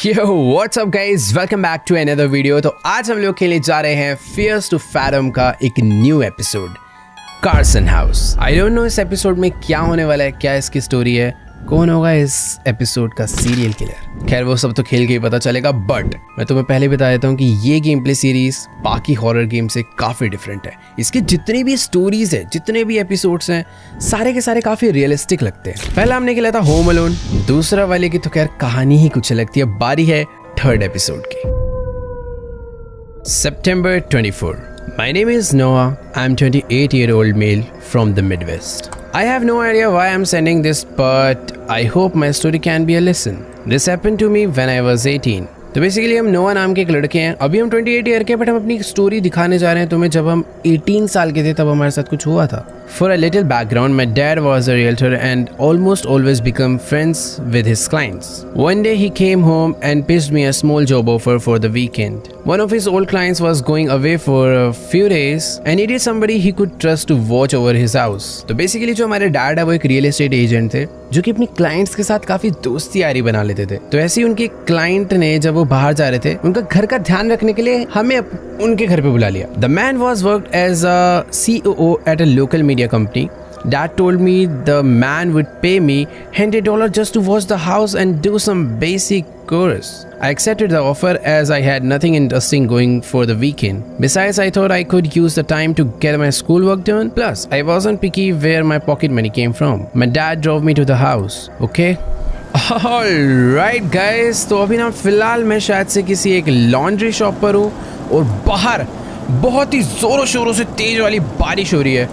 Yo, what's up guys? Welcome back to another video। तो आज हम लोग खेलने जा रहे हैं Fears to Fathom का एक new episode Carson house. I don't know इस एपिसोड में क्या होने वाला है, क्या इसकी स्टोरी है, कौन होगा इस एपिसोड का सीरियल किलर। खैर वो सब तो खेल के ही पता चलेगा, बट मैं तुम्हें पहले बता देता हूँ कि ये गेम प्ले सीरीज बाकी हॉरर गेम से काफ़ी डिफरेंट है। इसके जितने भी स्टोरीज है, जितने भी एपिसोड्स हैं, सारे के सारे काफ़ी रियलिस्टिक लगते हैं। पहला हमने खेला था होम अलोन, दूसरा वाले की तो खैर कहानी ही कुछ लगती है। बारी है थर्ड एपिसोड की। September 24. My name is Noah. I'm 28-year-old male from the Midwest. I have no idea why I'm sending this, but I hope my story can be a lesson. This happened to me when I was 18. तो basically हम नोआ नाम के एक लड़के हैं। अभी हम 28 ईयर के, बट हम अपनी स्टोरी दिखाने जा रहे हैं तुम्हें जब हम 18 साल के थे, तब हमारे साथ कुछ हुआ था। For a little background, my dad was a realtor and almost always become friends with his clients. One day he came home and pitched me a small job offer for the weekend. One of his old clients was going away for a few days and needed somebody he could trust to watch over his house. तो basically जो हमारे dad है वो एक real estate agent थे जो कि अपनी क्लाइंट्स के साथ काफी दोस्ती यारी बना लेते थे। तो ऐसे ही उनके क्लाइंट ने जब वो बाहर जा रहे थे, उनका घर का ध्यान रखने के लिए हमें उनके घर पे बुला लिया। The man was worked as a COO at a local media company. Dad told me the man would pay me $100 just to watch the house and do some basic chores. I accepted the offer as I had nothing interesting going for the weekend. Besides, I thought I could use the time to get my schoolwork done. Plus, I wasn't picky where my pocket money came from. My dad drove me to the house. Okay? Alright guys, तो अभी ना फिलहाल मैं शायद से किसी एक laundry shop पर हूँ और बाहर बहुत ही जोरों शोरों से तेज वाली बारिश हो रही है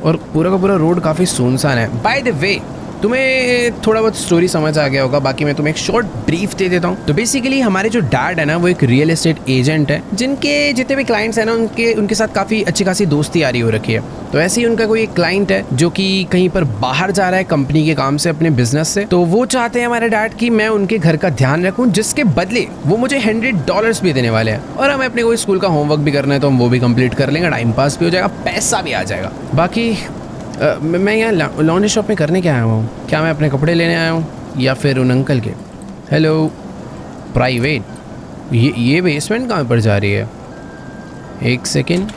और पूरा का पूरा रोड काफ़ी सुनसान है। बाय द वे, तुम्हें थोड़ा बहुत स्टोरी समझ आ गया होगा, बाकी मैं तुम्हें एक शॉर्ट ब्रीफ दे देता हूँ। तो बेसिकली हमारे जो डैड है ना, वो एक रियल एस्टेट एजेंट है जिनके जितने भी क्लाइंट्स हैं ना, उनके साथ काफ़ी अच्छी खासी दोस्ती यारी हो रखी है। तो ऐसे ही उनका कोई एक क्लाइंट है जो कि कहीं पर बाहर जा रहा है कंपनी के काम से, अपने बिजनेस से। तो वो चाहते हैं हमारे डैड कि मैं उनके घर का ध्यान रखूँ, जिसके बदले वो मुझे $100 भी देने वाले हैं। और हमें अपने कोई स्कूल का होमवर्क भी करना है तो हम वो भी कंप्लीट कर लेंगे, टाइम पास भी हो जाएगा, पैसा भी आ जाएगा। बाकी मैं यहाँ लॉन्ड्री शॉप में करने क्या आया हूँ? क्या मैं अपने कपड़े लेने आया हूँ या फिर उन अंकल के? हेलो प्राइवेट, ये बेसमेंट कहाँ पर जा रही है? एक सेकेंड।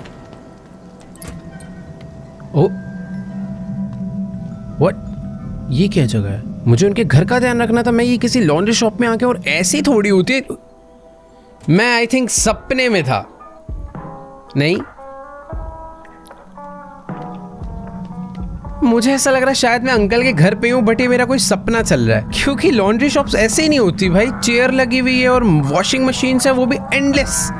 ओ व्हाट, ये क्या जगह है? मुझे उनके घर का ध्यान रखना था, मैं ये किसी लॉन्ड्री शॉप में आके, और ऐसी थोड़ी होती है। मैं आई थिंक सपने में था। नहीं, मुझे ऐसा लग रहा है शायद मैं अंकल के घर पे हूँ, बट ये मेरा कोई सपना चल रहा है, क्योंकि लॉन्ड्री शॉप्स ऐसे ही नहीं होती भाई। चेयर लगी हुई है और वॉशिंग मशीन है, वो भी एंडलेस।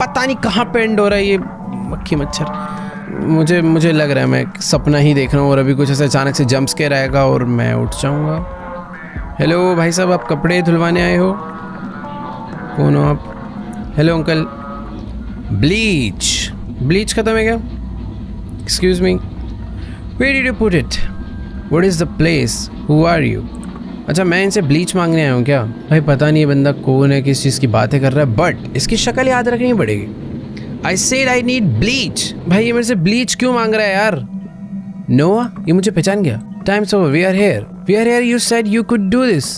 पता नहीं कहाँ पे एंड हो रहा है ये मक्खी मच्छर। मुझे लग रहा है मैं सपना ही देख रहा हूँ और अभी कुछ ऐसा अचानक से जंप स्केयर आएगा और मैं उठ जाऊँगा। हेलो भाई साहब, आप कपड़े धुलवाने आए हो? कौन हो आप? हेलो अंकल, ब्लीच खत्म है क्या? Excuse me, Where did you put it? What is the place? Who are you? अच्छा, मैं इनसे ब्लीच मांगने आया हूँ क्या? भाई पता नहीं ये बंदा कौन है, किस चीज़ की बातें कर रहा है, बट इसकी शक्ल याद रखनी पड़ेगी। I said I need bleach। भाई ये मेरे से ब्लीच क्यों मांग रहा है यार? नोआ, ये मुझे पहचान गया। Time's over, we are here, you said you could do this।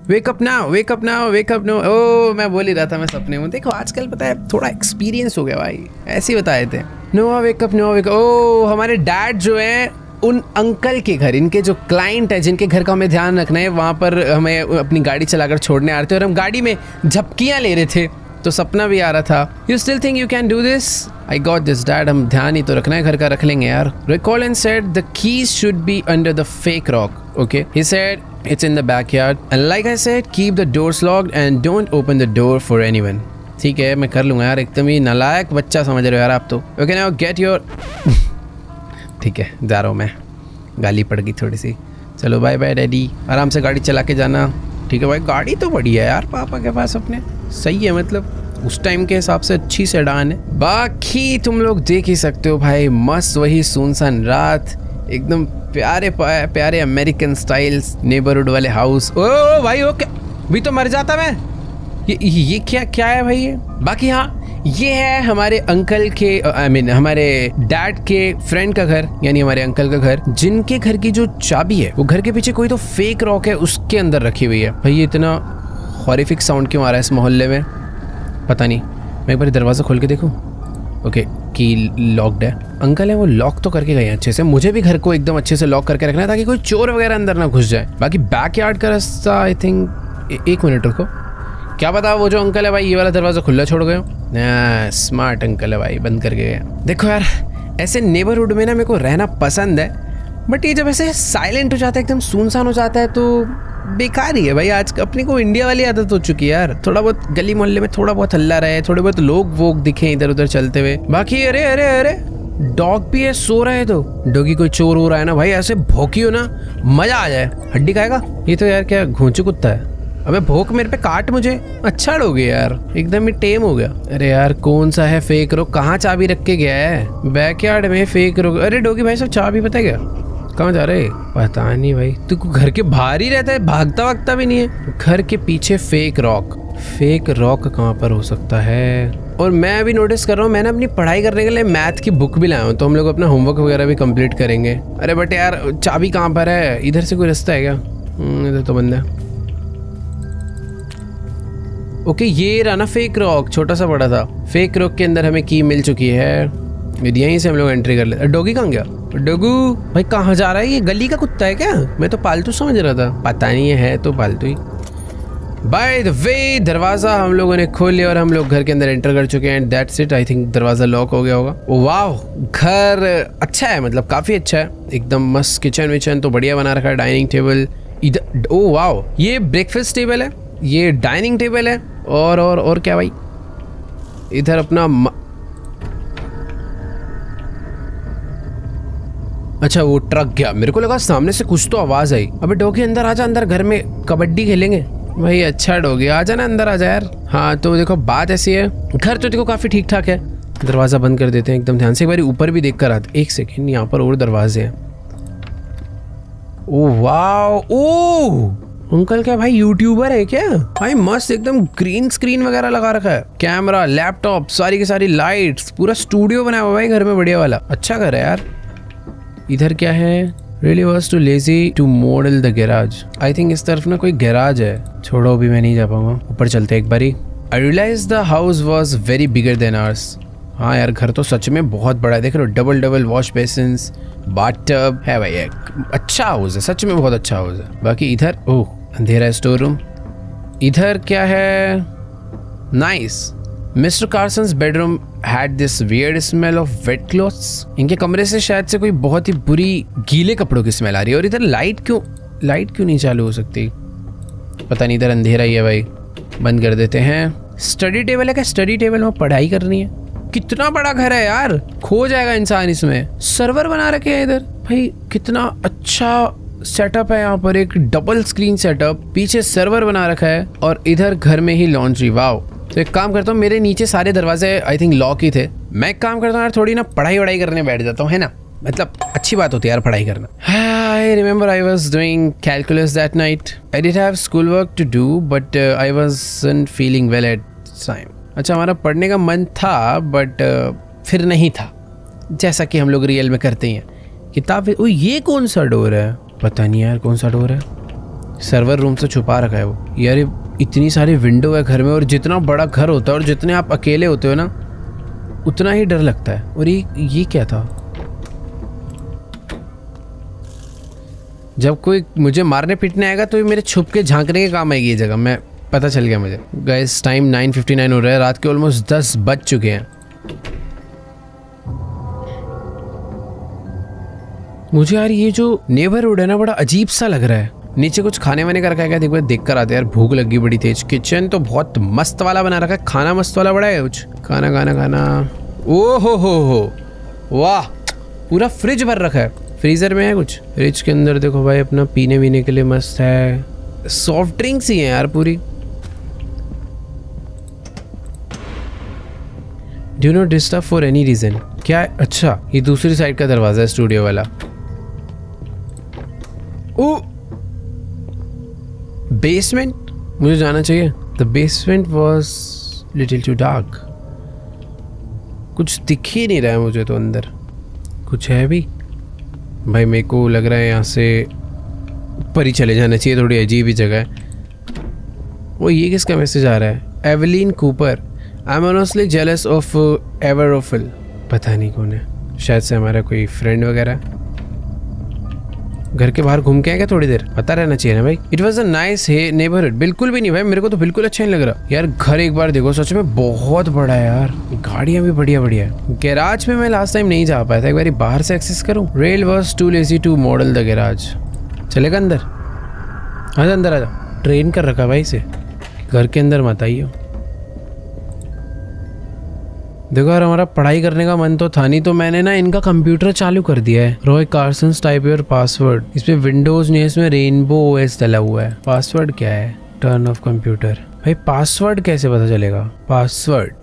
Wake up now, wake up now, wake up now। ओह, मैं बोल ही रहा था मैं सपने में। देखो आजकल पता है थोड़ा एक्सपीरियंस हो गया भाई, ऐसे ही बताए थे। नोआ वेक अप, नोआ वेक अप। ओह, हमारे डैड जो हैं उन अंकल के घर, इनके जो क्लाइंट है जिनके घर का हमें ध्यान रखना है, वहाँ पर हमें अपनी गाड़ी चलाकर छोड़ने आ रहे थे और हम गाड़ी में झपकियाँ ले रहे थे, तो सपना भी आ रहा था। You still think you can do this? I got this dad, हम ध्यान ही तो रखना है, घर का रख लेंगे यार। Recall and said the keys should be under the fake rock. Okay, he said it's in the backyard and like I said, keep the doors locked and don't open the door for anyone। ठीक है, मैं कर लूँगा यार, एकदम ही नालायक बच्चा समझ रहे हो यार आप तो। Okay, now get your ठीक है, जा रहा हूँ मैं, गाली पड़ गई थोड़ी सी। चलो बाय बाय डैडी, आराम से गाड़ी चला के जाना। ठीक है भाई, गाड़ी तो बढ़िया है यार पापा के पास अपने, सही है, मतलब उस टाइम के हिसाब से अच्छी सेडान है। बाकी तुम लोग देख ही सकते हो भाई, मस्त वही सुनसान रात, एकदम प्यारे अमेरिकन स्टाइल्स नेबरहुड वाले हाउस। ओ भाई, ओ क्या, भी तो मर जाता मैं। ये क्या है भाई ये? बाकी हाँ, ये है हमारे अंकल के हमारे डैड के फ्रेंड का घर, यानी हमारे अंकल का घर, जिनके घर की जो चाबी है वो घर के पीछे कोई तो फेक रॉक है उसके अंदर रखी हुई है। भाई ये इतना हॉरिफिक साउंड क्यों आ रहा है इस मोहल्ले में, पता नहीं। मैं एक बार दरवाज़ा खोल के देखूँ। ओके, की लॉक्ड है। अंकल है वो लॉक तो करके गए हैं अच्छे से। मुझे भी घर को एकदम अच्छे से लॉक करके रखना है ताकि कोई चोर वगैरह अंदर ना घुस जाए। बाकी बैकयार्ड का रास्ता आई थिंक, एक मिनट रुको, क्या पता वो जो अंकल है भाई ये वाला दरवाज़ा खुला छोड़ गए हो। स्मार्ट अंकल है भाई, बंद करके गया। देखो यार, ऐसे नेबरहुड में ना मेरे को रहना पसंद है, बट ये जब ऐसे साइलेंट हो जाता है, एकदम सुनसान हो जाता है, तो बेकार ही है भाई। आज अपने को इंडिया वाली आदत हो चुकी है यार, थोड़ा बहुत गली मोहल्ले में थोड़ा बहुत हल्ला रहे, थोड़े बहुत लोग वोग दिखे इधर उधर चलते हुए। बाकी अरे अरे अरे डॉग भी है, सो रहे है तो डॉगी कोई चोर हो रहा है ना भाई, ऐसे भौंकियो ना मजा आ जाए। हड्डी खाएगा ये तो यार, क्या घोंचू कुत्ता है। अबे भोंक मेरे पे, काट मुझे। अच्छा डॉगी यार, एकदम ही टेम हो गया। अरे यार कौन सा है फेक रोक, कहाँ चाबी रख के गया है बैकयार्ड में फेक रोक। अरे डॉगी भाई सब चाबी पता है क्या, कहाँ जा रहे? पता नहीं भाई, तू घर के बाहर ही रहता है, भागता वागता भी नहीं है। घर के पीछे फेक रॉक कहाँ पर हो सकता है? और मैं अभी नोटिस कर रहा हूँ, मैंने अपनी पढ़ाई करने के लिए मैथ की बुक भी लाया हूँ, तो हम लोग अपना होमवर्क वगैरह भी कंप्लीट करेंगे। अरे बट यार चाबी कहाँ पर है? इधर से कोई रास्ता है क्या? इधर तो बंद है। ओके, ये रहा ना फेक रॉक, छोटा सा बड़ा था। फेक रॉक के अंदर हमें की मिल चुकी है, यहीं से हम लोग एंट्री कर लेते। डॉगी कहाँ गया? डॉगू भाई कहाँ जा रहा है? ये गली का कुत्ता है क्या? मैं तो पालतू समझ रहा था, पता नहीं है तो पालतू ही। बाय द वे दरवाज़ा हम लोगों ने खोल लिया और हम लोग घर के अंदर एंटर कर चुके हैं and that's it. I think दरवाज़ा लॉक हो गया होगा। वाह, घर अच्छा है, मतलब काफ़ी अच्छा है, एकदम मस्त। किचन विचन तो बढ़िया बना रखा है, डाइनिंग टेबल इधर। ओ वाह, ये ब्रेकफास्ट टेबल है, ये डाइनिंग टेबल है, और क्या भाई इधर अपना अच्छा वो ट्रक गया, मेरे को लगा सामने से कुछ तो आवाज आई। अबे डॉगी अंदर आजा, अंदर घर में कबड्डी खेलेंगे भाई। अच्छा डॉगी आजा ना, अंदर आजा यार। हाँ तो देखो बात ऐसी है, घर तो देखो काफी ठीक ठाक है। दरवाजा बंद कर देते हैं एकदम ध्यान से, एक बार ऊपर भी देख कर आते। एक सेकेंड, यहाँ पर और दरवाजे हैं। ओ वाह, ओ अंकल क्या भाई यूट्यूबर है क्या भाई? मस्त एकदम ग्रीन स्क्रीन वगैरह लगा रखा है, कैमरा, लैपटॉप, सारी की सारी लाइट्स, पूरा स्टूडियो बनाया हुआ भाई घर में, बढ़िया वाला। अच्छा घर है यार। इधर क्या है? Really was too lazy to model the garage. I think इस तरफ ना कोई गैराज है। छोड़ो अभी मैं नहीं जा पाऊंगा, ऊपर चलते एक बारी। I realized the house was very bigger than ours. हाँ यार घर तो सच में बहुत बड़ा है, देख रहे हो, डबल वॉश बेसिन्स, बाथटब है भाई। एक अच्छा हाउस है, सच में बहुत अच्छा हाउस है। बाकी इधर ओह अंधेरा है, स्टोर रूम। इधर क्या है? Nice. Mister Carson's bedroom had this weird smell of wet clothes. इनके कमरे से शायद से कोई बहुत ही बुरी गीले कपड़ों की स्मेल आ रही है। और इधर लाइट क्यों नहीं चालू हो सकती, पता नहीं। इधर अंधेरा ही है भाई, बंद कर देते हैं। स्टडी टेबल है क्या? स्टडी टेबल में पढ़ाई करनी है। कितना बड़ा घर है यार, खो जाएगा इंसान इसमें। सर्वर बना रखे हैं इधर भाई, कितना अच्छा सेटअप है यहाँ पर। एक डबल स्क्रीन सेटअप, पीछे सर्वर बना रखा है और इधर घर में ही लॉन्ड्री। वाव। तो एक काम करता हूँ, मेरे नीचे सारे दरवाजे आई थिंक लॉक ही थे। मैं एक काम करता हूँ यार, थोड़ी ना पढ़ाई वढ़ाई करने बैठ जाता हूँ, है ना, मतलब अच्छी बात होती है यार पढ़ाई करना। I remember I was doing calculus that night. I did have schoolwork to do, but I wasn't feeling well at the time. अच्छा, हमारा पढ़ने का मन था बट फिर नहीं था, जैसा कि हम लोग रियल में करते हैं। किताब ओ ये कौन सा डोर है? पता नहीं यार कौन सा डोर है। सर्वर रूम से छुपा रखा है वो। यार इतनी सारी विंडो है घर में, और जितना बड़ा घर होता है और जितने आप अकेले होते हो ना, उतना ही डर लगता है। और ये क्या था? जब कोई मुझे मारने पीटने आएगा तो ये मेरे छुप के झांकने के काम आएगी ये जगह। मैं पता चल गया मुझे। गाइस टाइम 9:59 हो रहा है, रात के ऑलमोस्ट 10 बज चुके हैं। मुझे यार ये जो नेबरहुड है ना, बड़ा अजीब सा लग रहा है। नीचे कुछ खाने वाने का रखा है क्या? देख देख कर आते यार, भूख लगी बड़ी तेज। किचन तो बहुत मस्त वाला बना रखा है, खाना मस्त वाला बड़ा है कुछ। खाना ओ हो वाह, पूरा फ्रिज भर रखा है। फ्रीजर में है कुछ, फ्रिज के अंदर देखो भाई अपना पीने वीने के लिए मस्त है। सॉफ्ट ड्रिंक्स ही है यार पूरी। Do not disturb for any reason. क्या है? अच्छा ये दूसरी साइड का दरवाजा है, स्टूडियो वाला। ओ बेसमेंट, मुझे जाना चाहिए। The basement was little too dark. कुछ दिख ही नहीं रहा है मुझे तो अंदर। कुछ है भी भाई? मेरे को लग रहा है यहाँ से ऊपर ही चले जाना चाहिए, थोड़ी अजीब ही जगह है। वो ये किसका मैसेज आ रहा है? Evelyn Cooper, I am honestly jealous of Everophil. पता नहीं कौन है, शायद से हमारा कोई फ्रेंड वगैरह। घर के बाहर घूम के आएगा थोड़ी देर, पता रहना चाहिए ना भाई। It was a nice neighbourhood. बिल्कुल भी नहीं भाई, मेरे को तो बिल्कुल अच्छा नहीं लग रहा यार। घर एक बार देखो, सच में बहुत बड़ा है यार, गाड़ियां भी बढ़िया बढ़िया है। गैराज में मैं लास्ट टाइम नहीं जा पाया था, एक बार बाहर से एक्सेस करूं। Rail was too lazy to model the garage. चलेगा अंदर? आजा अंदर आजा। ट्रेन कर रखा भाई इसे, घर के अंदर मत आइयो। देखो यार, हमारा पढ़ाई करने का मन तो था नहीं, तो मैंने ना इनका कंप्यूटर चालू कर दिया है। Roy Carson's type your password. इस पे विंडोज नहीं है, इसमें रेनबो ओएस डला हुआ है। पासवर्ड क्या है? Turn off computer. भाई पासवर्ड कैसे पता चलेगा? पासवर्ड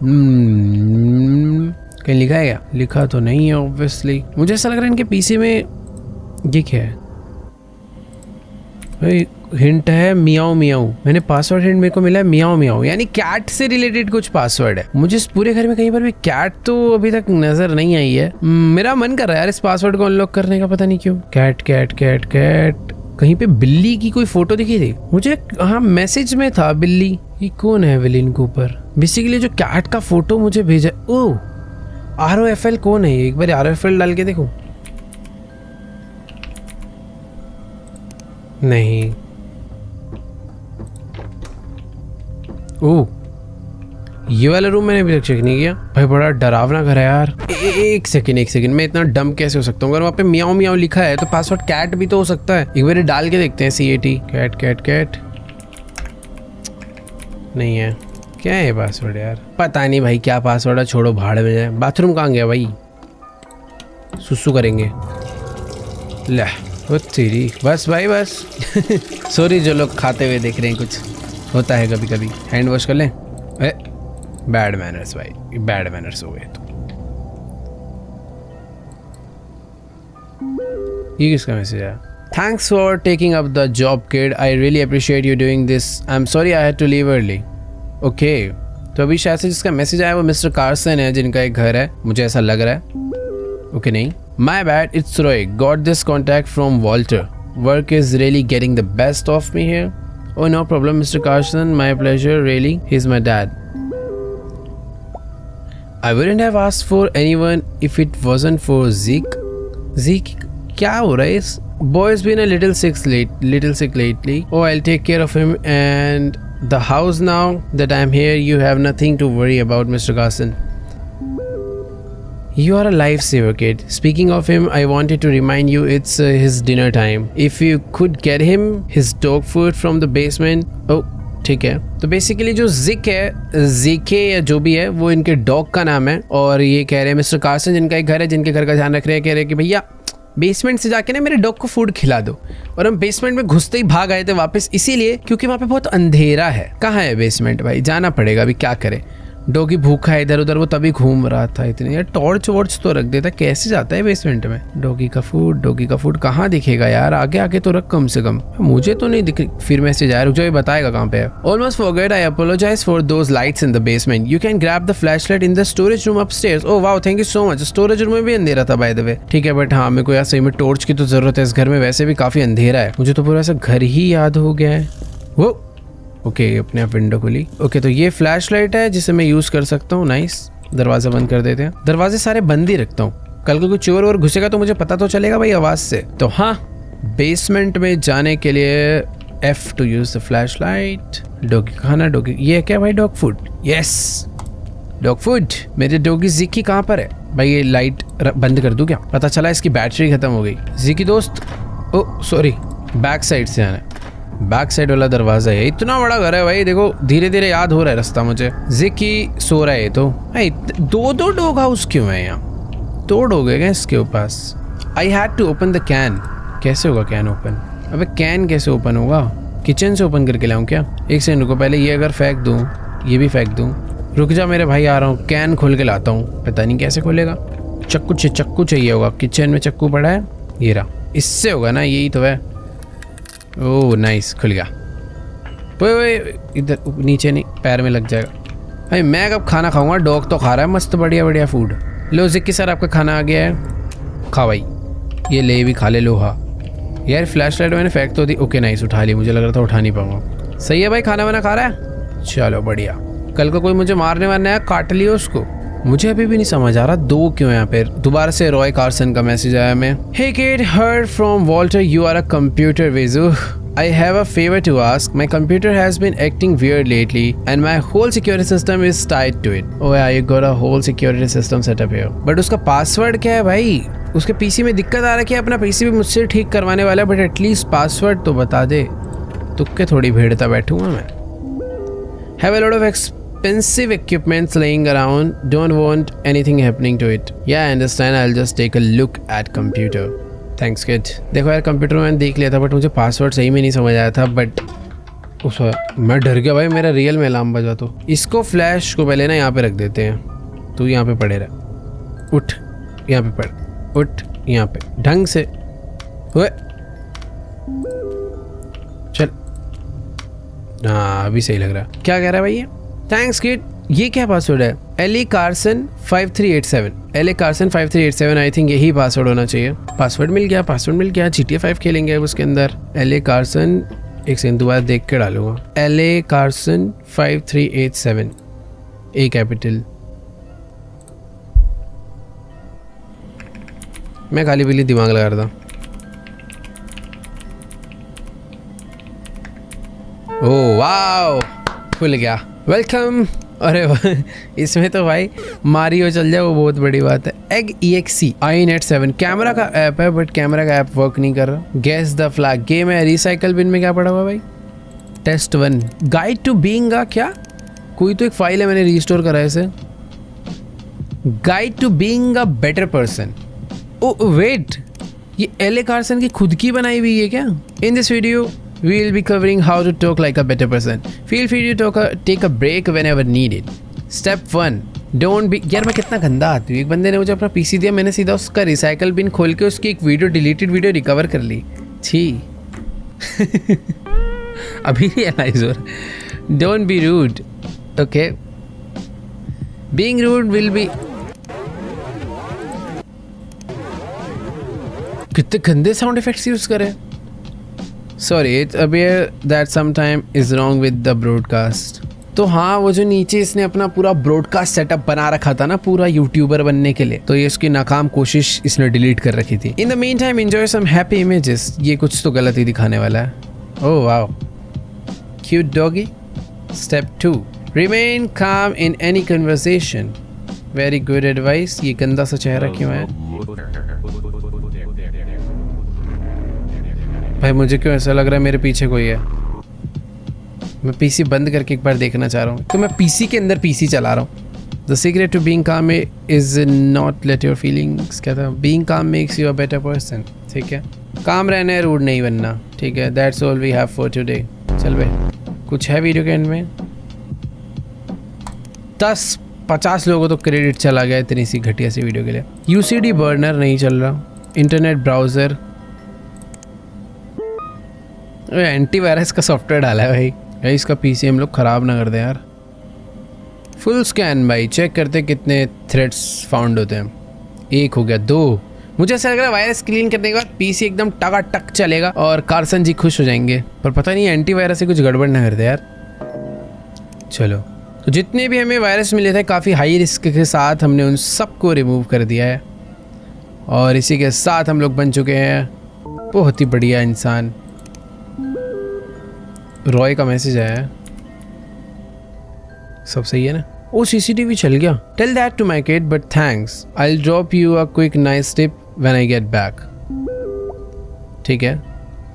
कहीं लिखा है क्या? लिखा तो नहीं है ऑब्वियसली। मुझे ऐसा लग रहा है इनके पीसी में ये क्या है भाई? हिंट है मियाओ मियाओ। मैंने पासवर्ड हिंट मेरे को मिला है मियाओ मियाओ, यानी कैट से रिलेटेड कुछ पासवर्ड है। मुझे इस पूरे घर में कहीं पर भी कैट तो अभी तक नजर नहीं आई है। मेरा मन कर रहा है यार इस पासवर्ड को अनलॉक करने का, पता नहीं क्यों। Cat cat cat cat. कहीं पे बिल्ली की कोई फोटो दिखी थी मुझे। हाँ, मैसेज में था बिल्ली। ये कौन है एवलिन कूपर? बेसिकली जो कैट का फोटो मुझे भेजा। ओ ROFL कौन है? एक बार ROFL डाल के देखो। नहीं। ओह, ये वाला रूम मैंने अभी तक चेक नहीं किया। भाई बड़ा डरावना घर है यार। एक सेकंड, मैं इतना डम कैसे हो सकता हूँ? अगर वहाँ पे मियाओ मियाओ लिखा है तो पासवर्ड कैट भी तो हो सकता है। एक बार डाल के देखते हैं। CAT cat cat cat. नहीं है। क्या है पासवर्ड यार? पता नहीं भाई क्या पासवर्ड है, छोड़ो भाड़ में जाए। बाथरूम कहाँ गया भाई? सुसु करेंगे। ले वो तेरी, बस भाई बस। सॉरी जो लोग खाते हुए देख रहे हैं, कुछ होता है कभी कभी। हैंड वॉश कर लें। बैड मैनर्स भाई, बैड मैनर्स हो गए। तो ये किसका मैसेज है? Thanks for taking up the job kid, I really appreciate you doing this, I am sorry I had to leave early. Okay, तो अभी शायद से जिसका मैसेज आया वो मिस्टर कार्सन है, जिनका एक घर है, मुझे ऐसा लग रहा है। ओके नहीं, my bad, it's Roy, got this contact from Walter, work is really getting the best of me here. Oh, no problem, Mr. Carson. My pleasure, really. He's my dad. I wouldn't have asked for anyone if it wasn't for Zeke. Zeke, क्या हो रहा है? इस boy's been a little sick lately. Oh, I'll take care of him. And the house now that I'm here, you have nothing to worry about, Mr. Carson. You are a lifesaver, kid. Speaking of him, I wanted to remind you it's his dinner time. If you could get him his dog food from the basement. Oh, ठीक है। तो basically जो जिक है, जिके या जो भी है, वो इनके डॉग का नाम है। और ये कह रहे हैं मिस्टर कार्सन, जिनका एक घर है, जिनके घर का ध्यान रख रहे हैं, कह रहे हैं कि भैया बेसमेंट से जाके ना मेरे डॉग को फूड खिला दो। और हम बेसमेंट में घुसते ही भाग आए थे वापस, इसीलिए क्योंकि वहाँ पे बहुत अंधेरा है। कहाँ है बेसमेंट भाई? जाना पड़ेगा, अभी क्या करे। डॉगी भूखा है इधर उधर, वो तभी घूम रहा था इतने। यार टॉर्च वॉर्च तो रख देता, कैसे जाता है बेसमेंट में? डॉगी का फूड कहाँ दिखेगा यार? आगे आगे तो रख कम से कम। मुझे तो नहीं दिख। फिर मैसेज आया, रुक जाओ, ये बताएगा कहाँ पे है। Almost forget, I apologise for those lights in the basement. You can grab the flashlight in the storage room upstairs. Oh wow, thank you so much. Storage room में भी अंधेरा था बाय द वे। ठीक है, बट हाँ, मेरे को यार सही में टॉर्च की तो जरूरत है। इस घर में वैसे भी काफी अंधेरा है। मुझे तो पूरा ऐसा घर ही याद हो गया है। वो ओके, अपने आप विंडो खुली। ओके, तो ये फ्लैश लाइट है जिसे मैं यूज कर सकता हूँ। नाइस। दरवाजा बंद कर देते हैं। दरवाजे सारे बंद ही रखता हूँ, कल को कोई चोर और घुसेगा तो मुझे पता तो चलेगा भाई आवाज से। तो हाँ, बेसमेंट में जाने के लिए F to use the flash light. Doggy खाना, डॉगी ये क्या भाई? Dog food. Yes, dog food. मेरे डॉगी जिकी कहाँ पर है भाई? ये लाइट बंद कर दूं क्या? पता चला इसकी बैटरी खत्म हो गई। जिकी दोस्त, ओ सॉरी, बैक साइड से आना है। बैक साइड वाला दरवाजा है। इतना बड़ा घर है भाई, देखो धीरे धीरे याद हो रहा है रास्ता मुझे। जिकी सो रहा है तो भाई। दो डॉग हाउस क्यों है यहाँ? 2 डॉग है क्या इसके पास? I had to open the can. कैसे होगा कैन ओपन? अबे कैन कैसे ओपन होगा? किचन से ओपन करके लाऊं क्या? एक सेकंड रुको, पहले ये अगर फेंक दूं, ये भी फेंक दूं। रुक जा मेरे भाई, आ रहा हूँ। कैन खोल के लाता हूँ। पता नहीं कैसे खोलेगा। चक्कू चाहिए होगा। किचन में चक्कू पड़ा है, ये रहा। इससे होगा ना, यही तो है। ओह नाइस, खुल गया। ओए इधर नीचे नहीं, पैर में लग जाएगा भाई। मैं कब खाना खाऊंगा? डॉग तो खा रहा है मस्त बढ़िया बढ़िया फूड। लो जिक्की सर, आपका खाना आ गया है, खा भाई। ये ले भी खा ले। लो हाँ यार, फ्लैश लाइट मैंने फेंक तो दी। ओके नाइस, उठा ली। मुझे लग रहा था उठा नहीं पाऊंगा। सही है भाई, खाना वाना खा रहा है? चलो बढ़िया। कल को कोई मुझे मारने वारने आया, काट लियो उसको। मुझे अभी भी नहीं समझ आ रहा दो क्यों यहाँ पे। दोबारा से रॉय कार्सन का मैसेज आया मैं। Hey kid, heard from Walter you are a computer whiz. I have a favor to ask. My computer has been acting weird lately and my whole security system is tied to it. Oh yeah, you got a whole security system set up here. But उसका password क्या है भाई? उसके PC में दिक्कत आ रही है, अपना पीसी भी मुझसे ठीक करवाने वाला है, बट एटलीस्ट पासवर्ड तो बता दे। तुक्के थोड़ी भेड़ता बैठूंगा मैं। Have a lot of expensive equipments laying around. Don't want anything happening to it. Yeah, I understand. I'll just take a look at computer. Thanks kid. देखो यार, कंप्यूटर में मैंने देख लिया था बट मुझे पासवर्ड सही में नहीं समझ आया था। बट उस मैं डर गया भाई, मेरा रियल में अलार्म बजा। तो इसको फ्लैश को पहले ना यहाँ पे रख देते हैं। तू यहाँ पे पड़े रह, उठ यहाँ पे पड़, उठ यहाँ पे ढंग से हुए। चल, हाँ अभी सही लग रहा। क्या कह रहा है भाई ये? Thanks kid. ये क्या पासवर्ड है? Ellie Carson 5387। Ellie Carson 5387, I think यही पासवर्ड होना चाहिए। पासवर्ड मिल गया, पासवर्ड मिल गया। GTA 5 खेलेंगे अब उसके अंदर। एली कार्सन, एक सेकंड दोबारा देख के डालूंगा। एली कार्सन 5387, ए कैपिटल। मैं खाली पीली दिमाग लगा रहा था। ओह वाओ, खुल गया। वेलकम। अरे इसमें तो भाई मारियो चल जाए वो बहुत बड़ी बात है। एग EXE iNet 7 कैमरा का ऐप है बट कैमरा का ऐप वर्क नहीं कर रहा। गेस द फ्लैग गेम है। रिसाइकल बिन में क्या पड़ा हुआ भाई? टेस्ट 1 गाइड टू बीइंग का क्या? कोई तो एक फाइल है, मैंने रिस्टोर करा है इसे। Guide to being a better person. Oh wait, ये एले कार्सन की खुद की बनाई हुई है क्या? In this video we will be covering how to talk like a better person. Feel free to take a break whenever needed. Step 1 don't be। यार मैं कितना गंदा आती हूँ। एक बंदे ने मुझे अपना पीसी दिया, मैंने सीधा उसका रिसाइकल बिन खोल के उसकी एक वीडियो, डिलीटेड वीडियो रिकवर कर ली। छी अभी रियलाइज हो रहा। Don't be rude, okay? Being rude will be. कितने गंदे साउंड इफेक्ट्स यूज करे। Sorry, it appear that sometime is wrong with the broadcast. तो हाँ, वो जो नीचे इसने अपना पूरा ब्रॉडकास्ट सेटअप बना रखा था ना पूरा यूट्यूबर बनने के लिए, तो ये उसकी नाकाम कोशिश इसने डिलीट कर रखी थी। In the meantime enjoy some happy images. ये कुछ तो गलत ही दिखाने वाला है। Oh wow, cute doggy. Step 2 remain calm in any conversation. Very good advice. ये गंदा सा चेहरा क्यों है भाई? मुझे क्यों ऐसा लग रहा है मेरे पीछे कोई है। मैं पीसी बंद करके एक बार देखना चाह रहा हूँ। तो मैं पीसी के अंदर पीसी चला रहा हूँ। The secret to being calm is not let your feelings, क्या था? Being calm makes you a better person. ठीक है, काम रहना है, रूड नहीं बनना। ठीक है, that's all we have for today. चल भाई, कुछ है वीडियो के एंड में? 10-50 लोगों तो क्रेडिट चला गया इतनी सी घटिया सी वीडियो के लिए। UCD बर्नर नहीं चल रहा। इंटरनेट ब्राउज़र, एंटीवायरस का सॉफ्टवेयर डाला है भाई। इसका पीसी हम लोग ख़राब ना कर दें यार। फुल स्कैन भाई, चेक करते कितने थ्रेड्स फाउंड होते हैं। 1 हो गया, 2। मुझे ऐसा लग रहा है वायरस क्लीन करने के बाद पीसी एकदम टकाटक चलेगा और कार्सन जी खुश हो जाएंगे। पर पता नहीं एंटीवायरस से कुछ गड़बड़ ना कर दे यार। चलो, तो जितने भी हमें वायरस मिले थे काफ़ी हाई रिस्क के साथ हमने उन सबको रिमूव कर दिया है। और इसी के साथ हम लोग बन चुके हैं बहुत ही बढ़िया इंसान। रॉय का मैसेज आया है। सब सही है ना? ओ CCTV चल गया। Tell that to my kid but thanks. I will drop you a quick nice tip when I get back. ठीक है,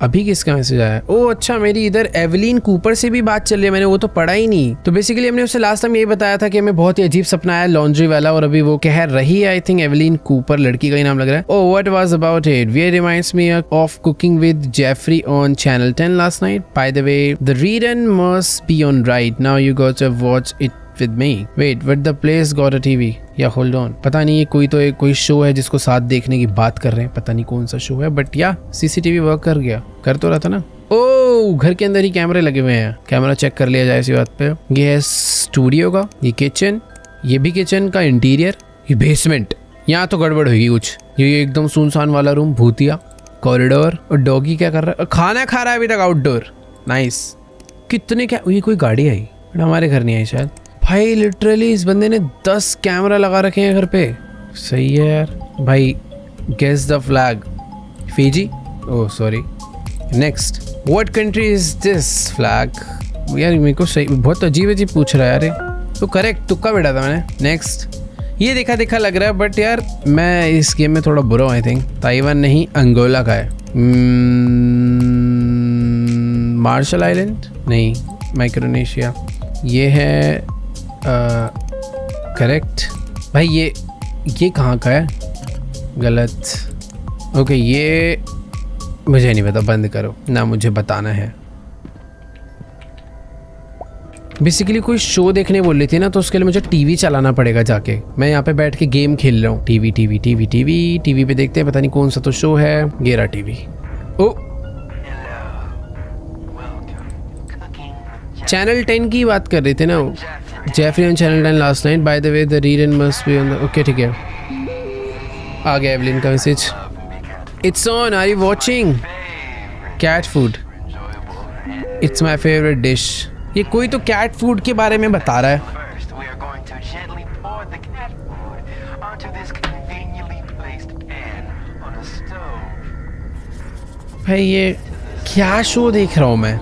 अभी किसका मैसेज आया? ओह अच्छा, मेरी इधर एवलिन कूपर से भी बात चल रही है। मैंने वो तो पढ़ा ही नहीं। तो बेसिकली हमने उससे लास्ट टाइम यही बताया था कि हमें बहुत ही अजीब सपना आया लॉन्ड्री वाला, और अभी वो कह रही है। आई थिंक एवलिन कूपर लड़की का ही नाम लग रहा है। Oh what was about it? We reminds me of cooking with Jeffrey on channel 10 last night. By the way the rerun must be on right now. You got to watch it with me. Wait, but the place got a TV. Yeah, hold on. पता नहीं ये कोई show है जिसको साथ देखने की बात कर रहे हैं। पता नहीं कौन सा शो है, बट या CCTV वर्क कर गया। कर तो रहा था ना। ओह, घर के अंदर ही कैमरे लगे हुए हैं। कैमरा चेक कर लिया जाए इसी बात पे। ये है स्टूडियो का, ये किचन, ये भी किचन का इंटीरियर, ये बेसमेंट। यहाँ तो गड़बड़ होगी कुछ। ये एकदम सुनसान वाला रूम, भूतिया कॉरिडोर। और डॉगी क्या कर रहा है? खाना खा रहा है अभी तक आउटडोर। नाइस। कितने क्या, ये कोई गाड़ी आई बट हमारे घर नहीं आई शायद। भाई लिटरली इस बंदे ने 10 कैमरा लगा रखे हैं घर पे। सही है यार भाई। Guess the flag. Fiji? Oh sorry. Next, what country is this flag? यार मेरे को सही बहुत अजीब अजीब पूछ रहा है यार। तो करेक्ट तुक्का बैठा था मैंने। नेक्स्ट, ये देखा देखा लग रहा है बट यार मैं इस गेम में थोड़ा बुरा हूँ। आई थिंक ताइवान नहीं, अंगोला का है। मार्शल आइलैंड नहीं, माइक्रोनेशिया। ये है करेक्ट। भाई ये कहाँ का है? गलत। ओके ये मुझे नहीं पता, बंद करो ना, मुझे बताना है। बेसिकली कोई शो देखने बोल रही थी ना, तो उसके लिए मुझे टीवी चलाना पड़ेगा जाके। मैं यहाँ पे बैठ के गेम खेल रहा हूँ। टीवी पे देखते हैं, पता नहीं कौन सा तो शो है। गेरा टीवी। ओ चैनल 10 की बात कर रहे थे ना वो। Jeffrey on channel 10 last night, by the way the rerun must be on the. Okay ठीक है, आ गया एवलिन का message. It's on, are you watching? Cat food, it's my favourite dish. ये कोई तो कैट फूड के बारे में बता रहा है। भाई ये क्या शो देख रहा हूँ मैं?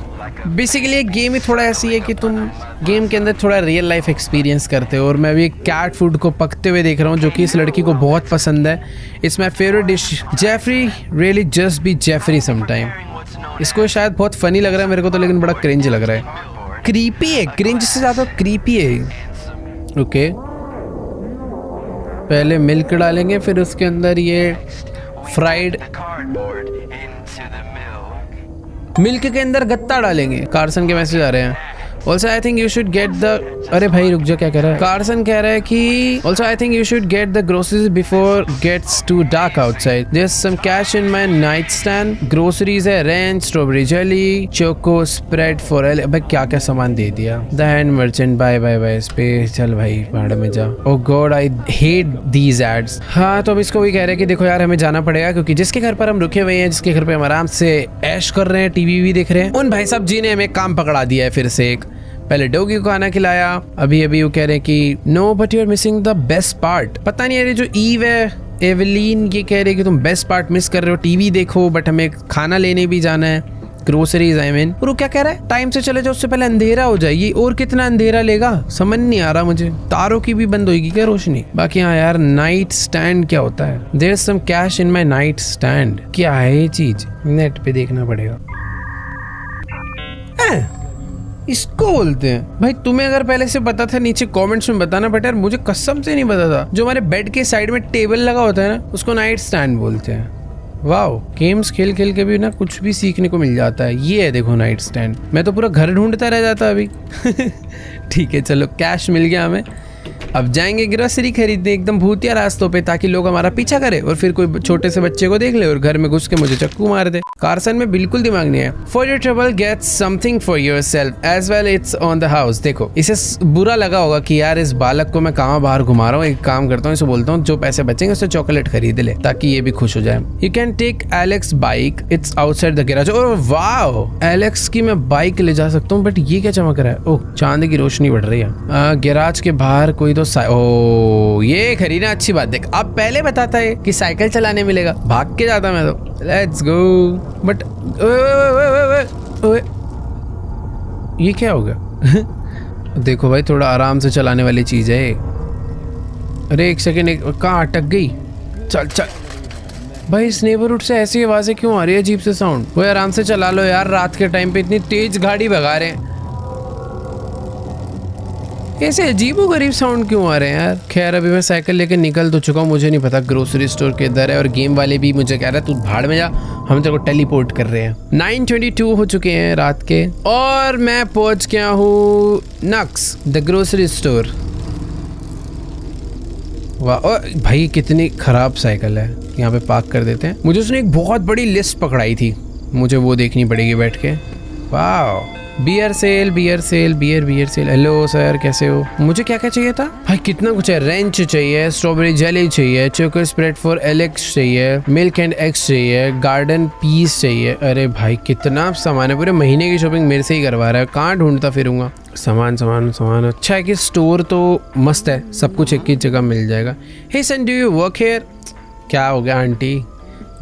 बेसिकली एक गेम ही थोड़ा ऐसी है कि तुम गेम के अंदर थोड़ा रियल लाइफ एक्सपीरियंस करते हो, और मैं भी कैट फूड को पकते हुए देख रहा हूँ जो कि इस लड़की को बहुत पसंद है। It's my favourite dish. Jeffrey really just be Jeffrey sometime. इसको शायद बहुत फनी लग रहा है मेरे को तो, लेकिन बड़ा क्रिंज लग रहा है। क्रीपी है, क्रिंज से ज़्यादा क्रीपी है। ओके पहले मिल्क डालेंगे, फिर उसके अंदर ये फ्राइड मिल्क के अंदर गत्ता डालेंगे। कार्सन के मैसेज आ रहे हैं। Also I think you should get the, अरे भाई रुक जा, क्या कह रहा है? कार्सन कह रहा है कि also I think you should get the groceries before gets too dark outside. There is some cash in my night stand. Groceries है ranch, strawberry jelly, choco spread for L. भाई क्या क्या सामान दे दिया। The hand merchant, bye bye bye. इस पे चल भाई भाड़ में जा। Oh God I hate these ads. हाँ तो अब इसको भी कह रहे हैं कि देखो यार हमें जाना पड़ेगा, क्योंकि जिसके घर पर हम रुके हुए हैं, जिसके घर पे हम आराम से ऐश कर रहे हैं, टीवी भी देख रहे हैं, उन भाई साहब जी ने हमें काम पकड़ा दिया है फिर से। एक पहले डॉगी को खाना खिलाया, अभी वो कह रहे हैं कि no but you are missing the best part. पता नहीं यार, जो ईव है एवलीन ये कह रहे हैं कि तुम बेस्ट पार्ट मिस कर रहे हो। टीवी देखो बट हमें खाना लेने भी जाना है, ग्रोसरीज आई मीन। और वो क्या कह रहा है, टाइम से चले जाओ, उससे पहले अंधेरा हो जाएगी। और कितना अंधेरा लेगा समझ नहीं आ रहा मुझे। तारों की भी बंद होगी क्या रोशनी? बाकी हाँ यार, नाइट स्टैंड क्या होता है? There is some cash in my night stand. क्या है ये चीज? नेट पे देखना पड़ेगा। इसको बोलते हैं। भाई तुम्हें अगर पहले से पता था नीचे कमेंट्स में बताना, बट यार मुझे कसम से नहीं पता था। जो हमारे बेड के साइड में टेबल लगा होता है ना, उसको नाइट स्टैंड बोलते हैं। वाओ, गेम्स खेल खेल के भी ना कुछ भी सीखने को मिल जाता है। ये है देखो नाइट स्टैंड। मैं तो पूरा घर ढूंढता रह जाता अभी। ठीक है चलो, कैश मिल गया हमें। अब जाएंगे ग्रोसरी खरीदने एकदम भूतिया रास्तों पे, ताकि लोग हमारा पीछा करे और फिर कोई छोटे से बच्चे को देख ले और घर में घुस के मुझे चक्कू मार दे। कार्सन में बिल्कुल दिमाग नहीं है। For your trouble get something for yourself as well, it's on the house. देखो इसे बुरा लगा होगा कि यार इस बालक को मैं कहाँ बाहर घुमा रहा हूँ। एक काम करता हूँ, इसे बोलता हूँ जो पैसे बचेंगे उससे चॉकलेट खरीद ले, ताकि ये भी खुश हो जाए। You can take Alex bike, it's outside the garage. Oh wow, Alex की मैं बाइक ले जा सकता हूँ, बट ये क्या चमक रहा है? ओह चांद की रोशनी बढ़ रही है। गैराज के बाहर कोई तो ओ ये खरीदना अच्छी बात। देख अब पहले बताता है कि साइकिल चलाने मिलेगा, भाग के जाता मैं तो। Let's go. बट ये क्या हो गया? देखो भाई थोड़ा आराम से चलाने वाली चीज है। अरे एक सेकेंड, कहाँ अटक गई? चल चल भाई, इस नेबरहुड से ऐसी आवाजें क्यों आ रही है? अजीब से साउंड। वो आराम से चला लो यार, रात के टाइम पे इतनी तेज गाड़ी भगा रहे हैं। ऐसे अजीबो गरीब साउंड क्यों आ रहे हैं यार? खैर अभी मैं साइकिल लेके निकल तो चुका हूँ, मुझे नहीं पता ग्रोसरी स्टोर किधर है। और गेम वाले भी मुझे कह रहा है तू भाड़ में जा, हम तेरे को टेलीपोर्ट कर रहे हैं। 9:22 हो चुके हैं रात के, और मैं पहुंच गया हूँ नक्स द ग्रोसरी स्टोर। वाह भाई कितनी खराब साइकिल है, यहाँ पे पार्क कर देते हैं। मुझे उसने एक बहुत बड़ी लिस्ट पकड़ाई थी, मुझे वो देखनी पड़ेगी बैठ के। वाह beer sale, beer sale, beer sale. Hello sir, कैसे हो? मुझे क्या क्या चाहिए था भाई? कितना कुछ है। रेंच चाहिए, स्ट्रॉबेरी जेली चाहिए, चोको स्प्रेड फॉर एलेक्स चाहिए, मिल्क एंड एग्स चाहिए, गार्डन पीस चाहिए। अरे भाई कितना सामान है, पूरे महीने की शॉपिंग मेरे से ही करवा रहा है। कहाँ ढूंढता फिरूंगा सामान सामान सामान। अच्छा है कि स्टोर तो मस्त है, सब कुछ एक ही जगह मिल जाएगा। हे सन, डू यू वर्क हियर? क्या हो गया aunty?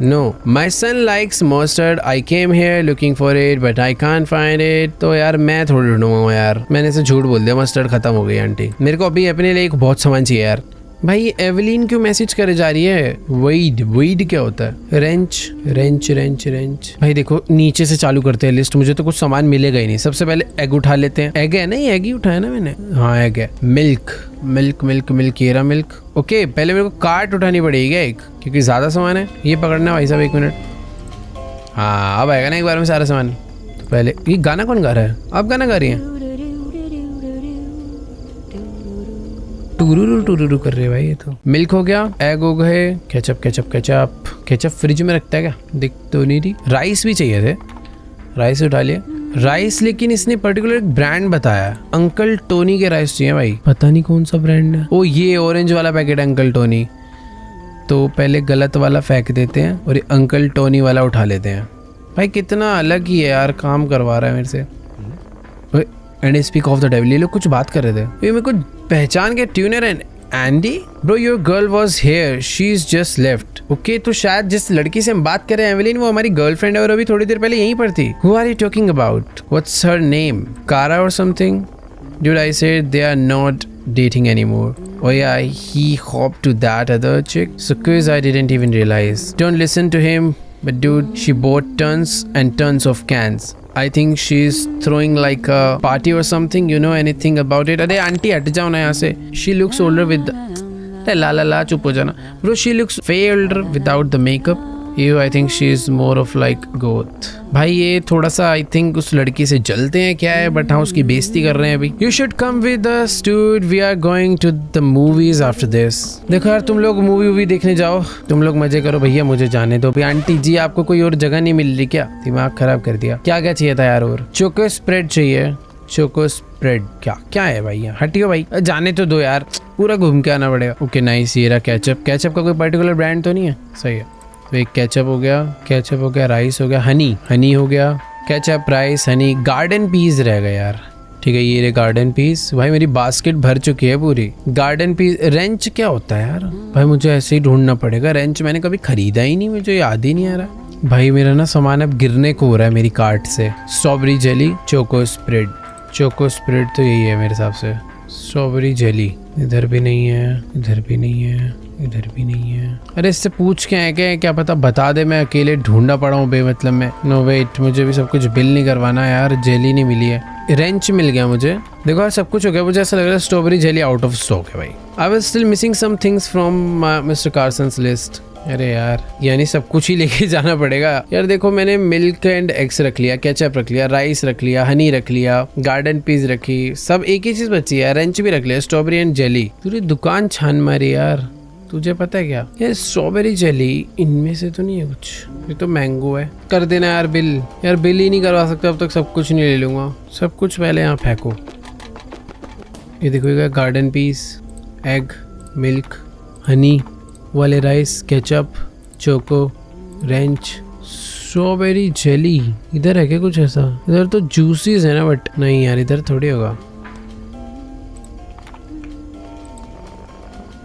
No, my son likes mustard. I came here looking for it, but I can't find it. तो यार मैं थोड़ी ढूंढूंगा यार, मैंने से झूठ बोल दिया, मस्टर्ड खत्म हो गई आंटी। मेरे को अभी अपने लिए एक बहुत सामान चाहिए यार। भाई ये एवलीन क्यों मैसेज करे जा रही है? वेड क्या होता है? Wrench wrench wrench wrench. भाई देखो नीचे से चालू करते हैं लिस्ट, मुझे तो कुछ सामान मिलेगा ही नहीं। सबसे पहले एग उठा लेते हैं। एग है ना, ये एग ही उठाया ना मैंने। हाँ एग है। मिल्क मिल्क मिल्क मिल्क, येरा मिल्क। ओके पहले मेरे को कार्ट उठानी पड़ेगी क्या एक, क्योंकि ज्यादा सामान है। ये पकड़ना भाई साहब, 1 मिनट। हाँ अब आएगा ना एक बार में सारा सामान। तो पहले ये गाना कौन गा रहा है? आप गाना गा रही हैं? टूरू टूरू कर रहे भाई। ये तो मिल्क हो गया, एग हो गए, ketchup ketchup ketchup. Ketchup fridge में रखता है क्या? दिख तो नहीं रही। राइस भी चाहिए थे, राइस उठा लिया। राइस लेकिन इसने पर्टिकुलर एक ब्रांड बताया, अंकल टोनी के राइस चाहिए भाई। पता नहीं कौन सा ब्रांड है। ओ ये ऑरेंज वाला पैकेट है अंकल टोनी। तो पहले गलत वाला फेंक देते हैं और ये अंकल टोनी वाला उठा लेते हैं। भाई कितना अलग ही है यार, काम करवा रहा है मेरे से। And speak of the devil, ये लोग कुछ बात कर रहे थे। ये मेरे को पहचान के tuner and Andy bro, your girl was here, she is just left. Okay तो शायद जिस लड़की से हम बात कर रहे हैं एवेलिन, वो हमारी गर्लफ्रेंड है और अभी थोड़ी देर पहले यहीं पर थी। Who are you talking about? What's her name? Kara और something? Dude, I said they are not dating anymore. Oh yeah, he hopped to that other chick. So cause I didn't even realize. Don't listen to him. But dude, she bought tons and tons of cans. I think she's throwing like a party or something. You know anything about it? अरे aunty हट जाओ ना यहाँ से। She looks older with the ला चुप हो जाना। Bro, she looks way older without the makeup. You, I think she is more of like goth. भाई ये थोड़ा सा I think उस लड़की से जलते हैं क्या है, बट हाँ उसकी बेइज्जती कर रहे हैं अभी। You should come with us, dude. We are going to the movies after this. देखो यार तुम लोग मूवी देखने जाओ, तुम लोग मजे करो भैया, मुझे जाने दो। आंटी जी आपको कोई और जगह नहीं मिल रही क्या? दिमाग खराब कर दिया। क्या क्या चाहिए था यार? और चोको स्प्रेड चाहिए। चोको स्प्रेड क्या क्या है भाई? यहाँ हटियो भाई, जाने तो दो यार, पूरा घूम के आना पड़ेगा। Okay nice. ये रहा केचप। केचप का कोई पर्टिकुलर ब्रांड तो नहीं है? सही है। तो एक केचप हो गया, राइस हो गया, हनी हो गया, ketchup, rice, honey. Garden peas रह गया यार। ठीक है ये रे गार्डन पीस। भाई मेरी बास्केट भर चुकी है पूरी। Garden piece. रेंच क्या होता है यार? भाई मुझे ऐसे ही ढूंढना पड़ेगा। रेंच मैंने कभी खरीदा ही नहीं, मुझे याद ही नहीं आ रहा। भाई मेरा ना सामान अब गिरने को हो रहा है मेरी कार्ट से। Strawberry jelly, choco spread. Choco spread तो यही है मेरे हिसाब से। स्ट्रॉबेरी जेली इधर भी नहीं है, इधर भी नहीं है, इधर भी नहीं है। अरे इससे पूछ के आए क्या पता बता दे, मैं अकेले ढूंढना पड़ा हूँ बेमतलब में। नो वेट, मुझे भी सब कुछ बिल नहीं करवाना यार। जेली नहीं मिली है। रेंच मिल गया मुझे। देखो यार सब कुछ हो गया। मुझे ऐसा लग रहा है strawberry jelly out of stock है भाई। I was still missing some things from mister Carson's list. अरे यार यानी सब कुछ ही लेके जाना पड़ेगा यार। देखो मैंने मिल्क एंड एग्स रख लिया, केचप रख लिया, राइस रख लिया, हनी रख लिया, गार्डन पीस रखी, सब एक ही चीज बची है। रेंच भी रख लिया, स्ट्रॉबेरी एंड जेली। पूरी दुकान छान मारी यार। तुझे पता है क्या ये स्ट्रॉबेरी जेली इनमें से तो नहीं है कुछ? ये तो मैंगो है। कर देना यार बिल। यार बिल ही नहीं करवा सकता अब तक, सब कुछ नहीं ले लूंगा। सब कुछ पहले यहाँ फेंको। ये देखो garden peas, egg, milk, honey वाले, rice, ketchup, choco, ranch, strawberry jelly. इधर है क्या कुछ ऐसा? इधर तो जूसीज है ना, बट नहीं यार इधर थोड़ी होगा।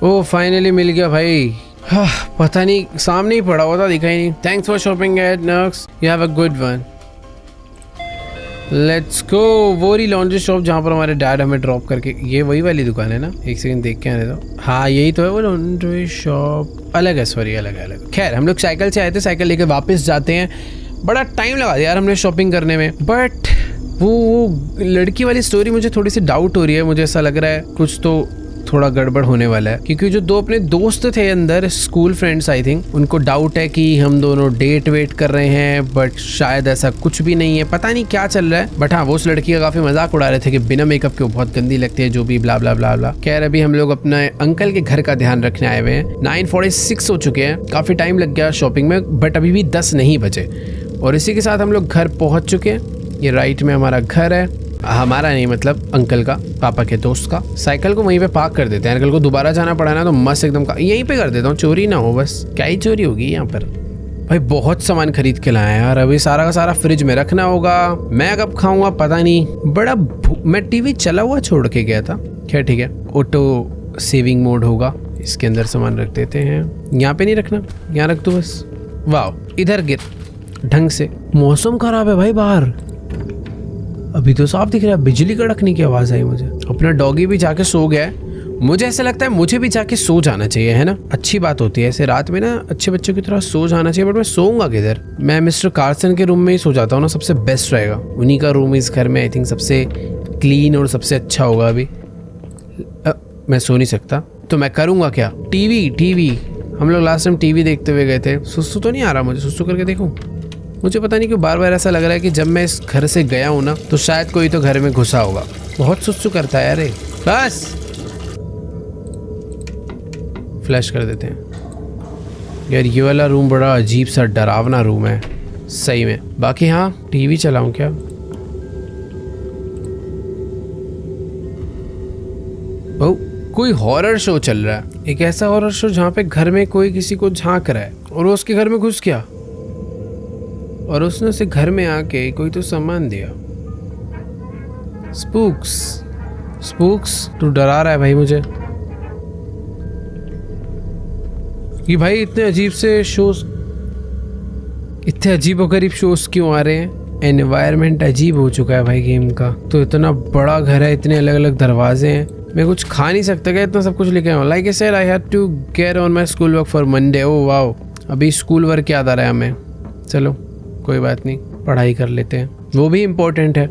ओ फाइनली मिल गया भाई। हाँ, पता नहीं सामने ही पड़ा हुआ था, दिखा ही नहीं। Thanks for shopping at Nux, you have a good one. Let's go. वो रही लॉन्ड्री शॉप जहाँ पर हमारे डैड हमें ड्रॉप करके। ये वही वाली दुकान है ना? एक सेकंड देख के आने दो। हाँ यही तो है वो लॉन्ड्री शॉप। अलग है, सॉरी अलग है। खैर हम लोग साइकिल से आए थे, साइकिल लेके वापस जाते हैं। बड़ा टाइम लगा दिया यार हमने शॉपिंग करने में। बट वो लड़की वाली स्टोरी मुझे थोड़ी सी डाउट हो रही है। मुझे ऐसा लग रहा है कुछ तो थोड़ा गड़बड़ होने वाला है, क्योंकि जो दो अपने दोस्त थे अंदर, स्कूल फ्रेंड्स आई थिंक, उनको डाउट है कि हम दोनों डेट वेट कर रहे हैं, बट शायद ऐसा कुछ भी नहीं है। पता नहीं क्या चल रहा है। बट हाँ वो उस लड़की का काफी मजाक उड़ा रहे थे कि बिना मेकअप के वो बहुत गंदी लगती है, जो भी ब्ला ब्ला ब्ला ब्ला। खैर अभी हम लोग अपने अंकल के घर का ध्यान रखने आए हुए हैं। 9:46 हो चुके हैं। काफी टाइम लग गया शॉपिंग में, बट अभी भी 10 नहीं बजे। और इसी के साथ हम लोग घर पहुंच चुके हैं। ये राइट में हमारा घर है, हमारा नहीं मतलब अंकल का, पापा के दोस्त का। साइकिल को वहीं पे पार्क कर देते हैं, अंकल को दोबारा जाना पड़ा ना तो मस्त एकदम यहीं पे कर देता हूँ, चोरी ना हो बस। क्या ही चोरी होगी यहाँ पर। भाई बहुत सामान खरीद के लाया यार, अभी सारा का सारा फ्रिज में रखना होगा, मैं कब खाऊंगा पता नहीं। बड़ा मैं टीवी चला हुआ छोड़ के गया था। खैर ठीक है, ऑटो सेविंग मोड होगा, इसके अंदर सामान रख देते हैं। यहाँ पे नहीं रखना, यहाँ रख दो बस। वाह, इधर गिर ढंग से। मौसम खराब है भाई बाहर, अभी तो साफ दिख रहा है, बिजली कड़कने की आवाज आई मुझे। अपना डॉगी भी जाके सो गया है, मुझे ऐसा लगता है मुझे भी जाके सो जाना चाहिए, है ना। अच्छी बात होती है ऐसे रात में ना, अच्छे बच्चों की तरह सो जाना चाहिए। बट मैं सोऊंगा किधर? मैं मिस्टर कार्सन के रूम में ही सो जाता हूँ ना, सबसे बेस्ट रहेगा। उन्हीं का रूम इस घर में आई थिंक सबसे क्लीन और सबसे अच्छा होगा। अभी मैं सो नहीं सकता तो मैं करूँगा क्या? टीवी हम लोग लास्ट टाइम टीवी देखते हुए गए थे। सुसु तो नहीं आ रहा मुझे, सुसु करके देखूँ। मुझे पता नहीं क्यों बार बार ऐसा लग रहा है कि जब मैं इस घर से गया हूँ ना तो शायद कोई तो घर में घुसा होगा। बहुत सुसु करता है यार। बस फ्लैश कर देते हैं यार। ये वाला रूम बड़ा अजीब सा डरावना रूम है सही में। बाकी हाँ, टीवी चलाऊं क्या? ओ, कोई हॉरर शो चल रहा है, एक ऐसा हॉरर शो जहाँ पे घर में कोई किसी को झांक रहा है और वो उसके घर में घुस गया और उसने उसे घर में आके कोई तो सामान दिया। स्पूक्स तू डरा रहा है भाई मुझे। कि भाई इतने अजीब से शोज, इतने अजीबोगरीब शोज क्यों आ रहे हैं? एनवायरनमेंट अजीब हो चुका है भाई गेम का। तो इतना बड़ा घर है, इतने अलग अलग दरवाजे हैं, मैं कुछ खा नहीं सकता क्या? इतना सब कुछ लेके आऊँ? Like I said I had to get on my schoolwork for Monday. Oh wow, अभी स्कूल वर्क याद आ रहा है हमें। चलो कोई बात नहीं, पढ़ाई कर लेते हैं, वो भी इम्पोर्टेंट है।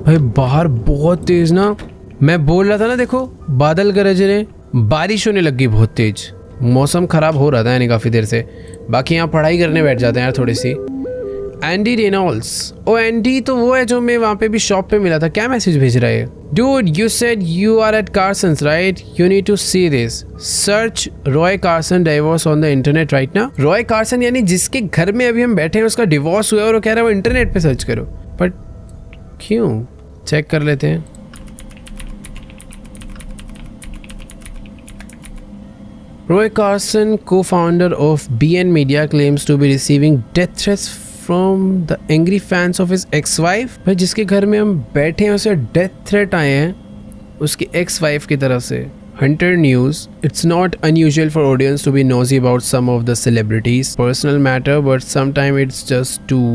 भाई बाहर बहुत तेज ना, मैं बोल रहा था ना, देखो बादल गरज रहे, बारिश होने लग गई बहुत तेज। मौसम खराब हो रहा था यानी काफ़ी देर से। बाकी यहाँ पढ़ाई करने बैठ जाते हैं यार थोड़ी सी। एंडी रेनॉल्ड्स, ओ एंडी तो वो है जो मैं वहाँ पे भी शॉप पे मिला था। क्या मैसेज भेज रहा है? Dude you said you are at Carson's right, you need to see this, search Roy Carson divorce on the internet right ना। रॉय कार्सन यानी जिसके घर में अभी हम बैठे हैं उसका डिवोर्स हुआ है और वो कह रहा है वो इंटरनेट पे सर्च करो। बट क्यों? चेक कर लेते हैं। Roy Carson, co-founder of BN Media, claims to be receiving death threats from the angry fans of his ex-wife। भाई जिसके घर में हम बैठे हैं उसे डेथ थ्रेट आए हैं उसकी ex-wife की तरफ से। Hunter News, it's not unusual for audience to be nosy about some of the celebrities' personal matter, but sometimes it's just too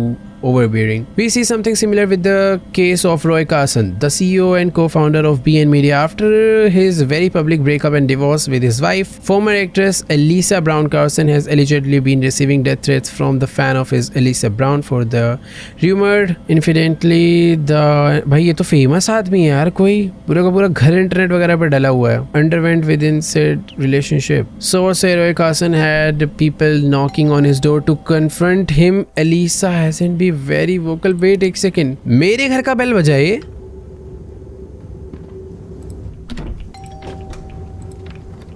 overbearing. We see something similar with the case of Roy Carson, the CEO and co-founder of BN Media. After his very public breakup and divorce with his wife, former actress Elisa Brown Carson has allegedly been receiving death threats from the fan of his Elisa Brown for the rumored incidentally the भाई ये तो famous आदमी है यार, कोई पूरा का पूरा घर इंटरनेट वगैरह पर डला हुआ है। Underwent within said relationship. Sources say Roy Carson had people knocking on his door to confront him. Elisa hasn't been very vocal. Wait एक सेकेंड, मेरे घर का बेल बजा ये?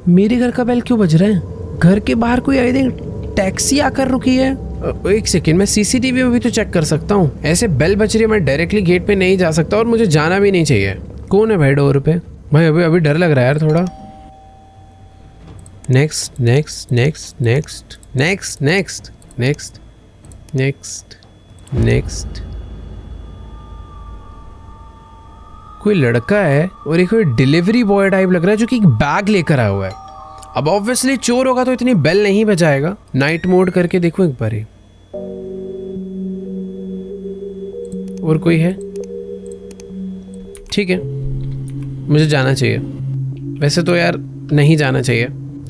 मेरे घर का बेल क्यों बज रहा है? घर के बाहर कोई आई थिंक टैक्सी आकर रुकी है। एक सेकेंड, मैं सीसीटीवी में भी तो चेक कर सकता हूँ। ऐसे बेल बज रही है, मैं डायरेक्टली गेट पे नहीं जा सकता और मुझे जाना भी नहीं चाहिए। कौन है भाई डोर पे? भाई अभी डर लग रहा है यार थोड़ा। Next next next next next next next next next. कोई लड़का है और एक कोई डिलीवरी बॉय टाइप लग रहा है जो कि एक बैग लेकर आया हुआ है। अब ऑब्वियसली चोर होगा तो इतनी बेल नहीं बजाएगा। नाइट मोड करके देखो एक बार। और कोई है? ठीक है, मुझे जाना चाहिए। वैसे तो यार नहीं जाना चाहिए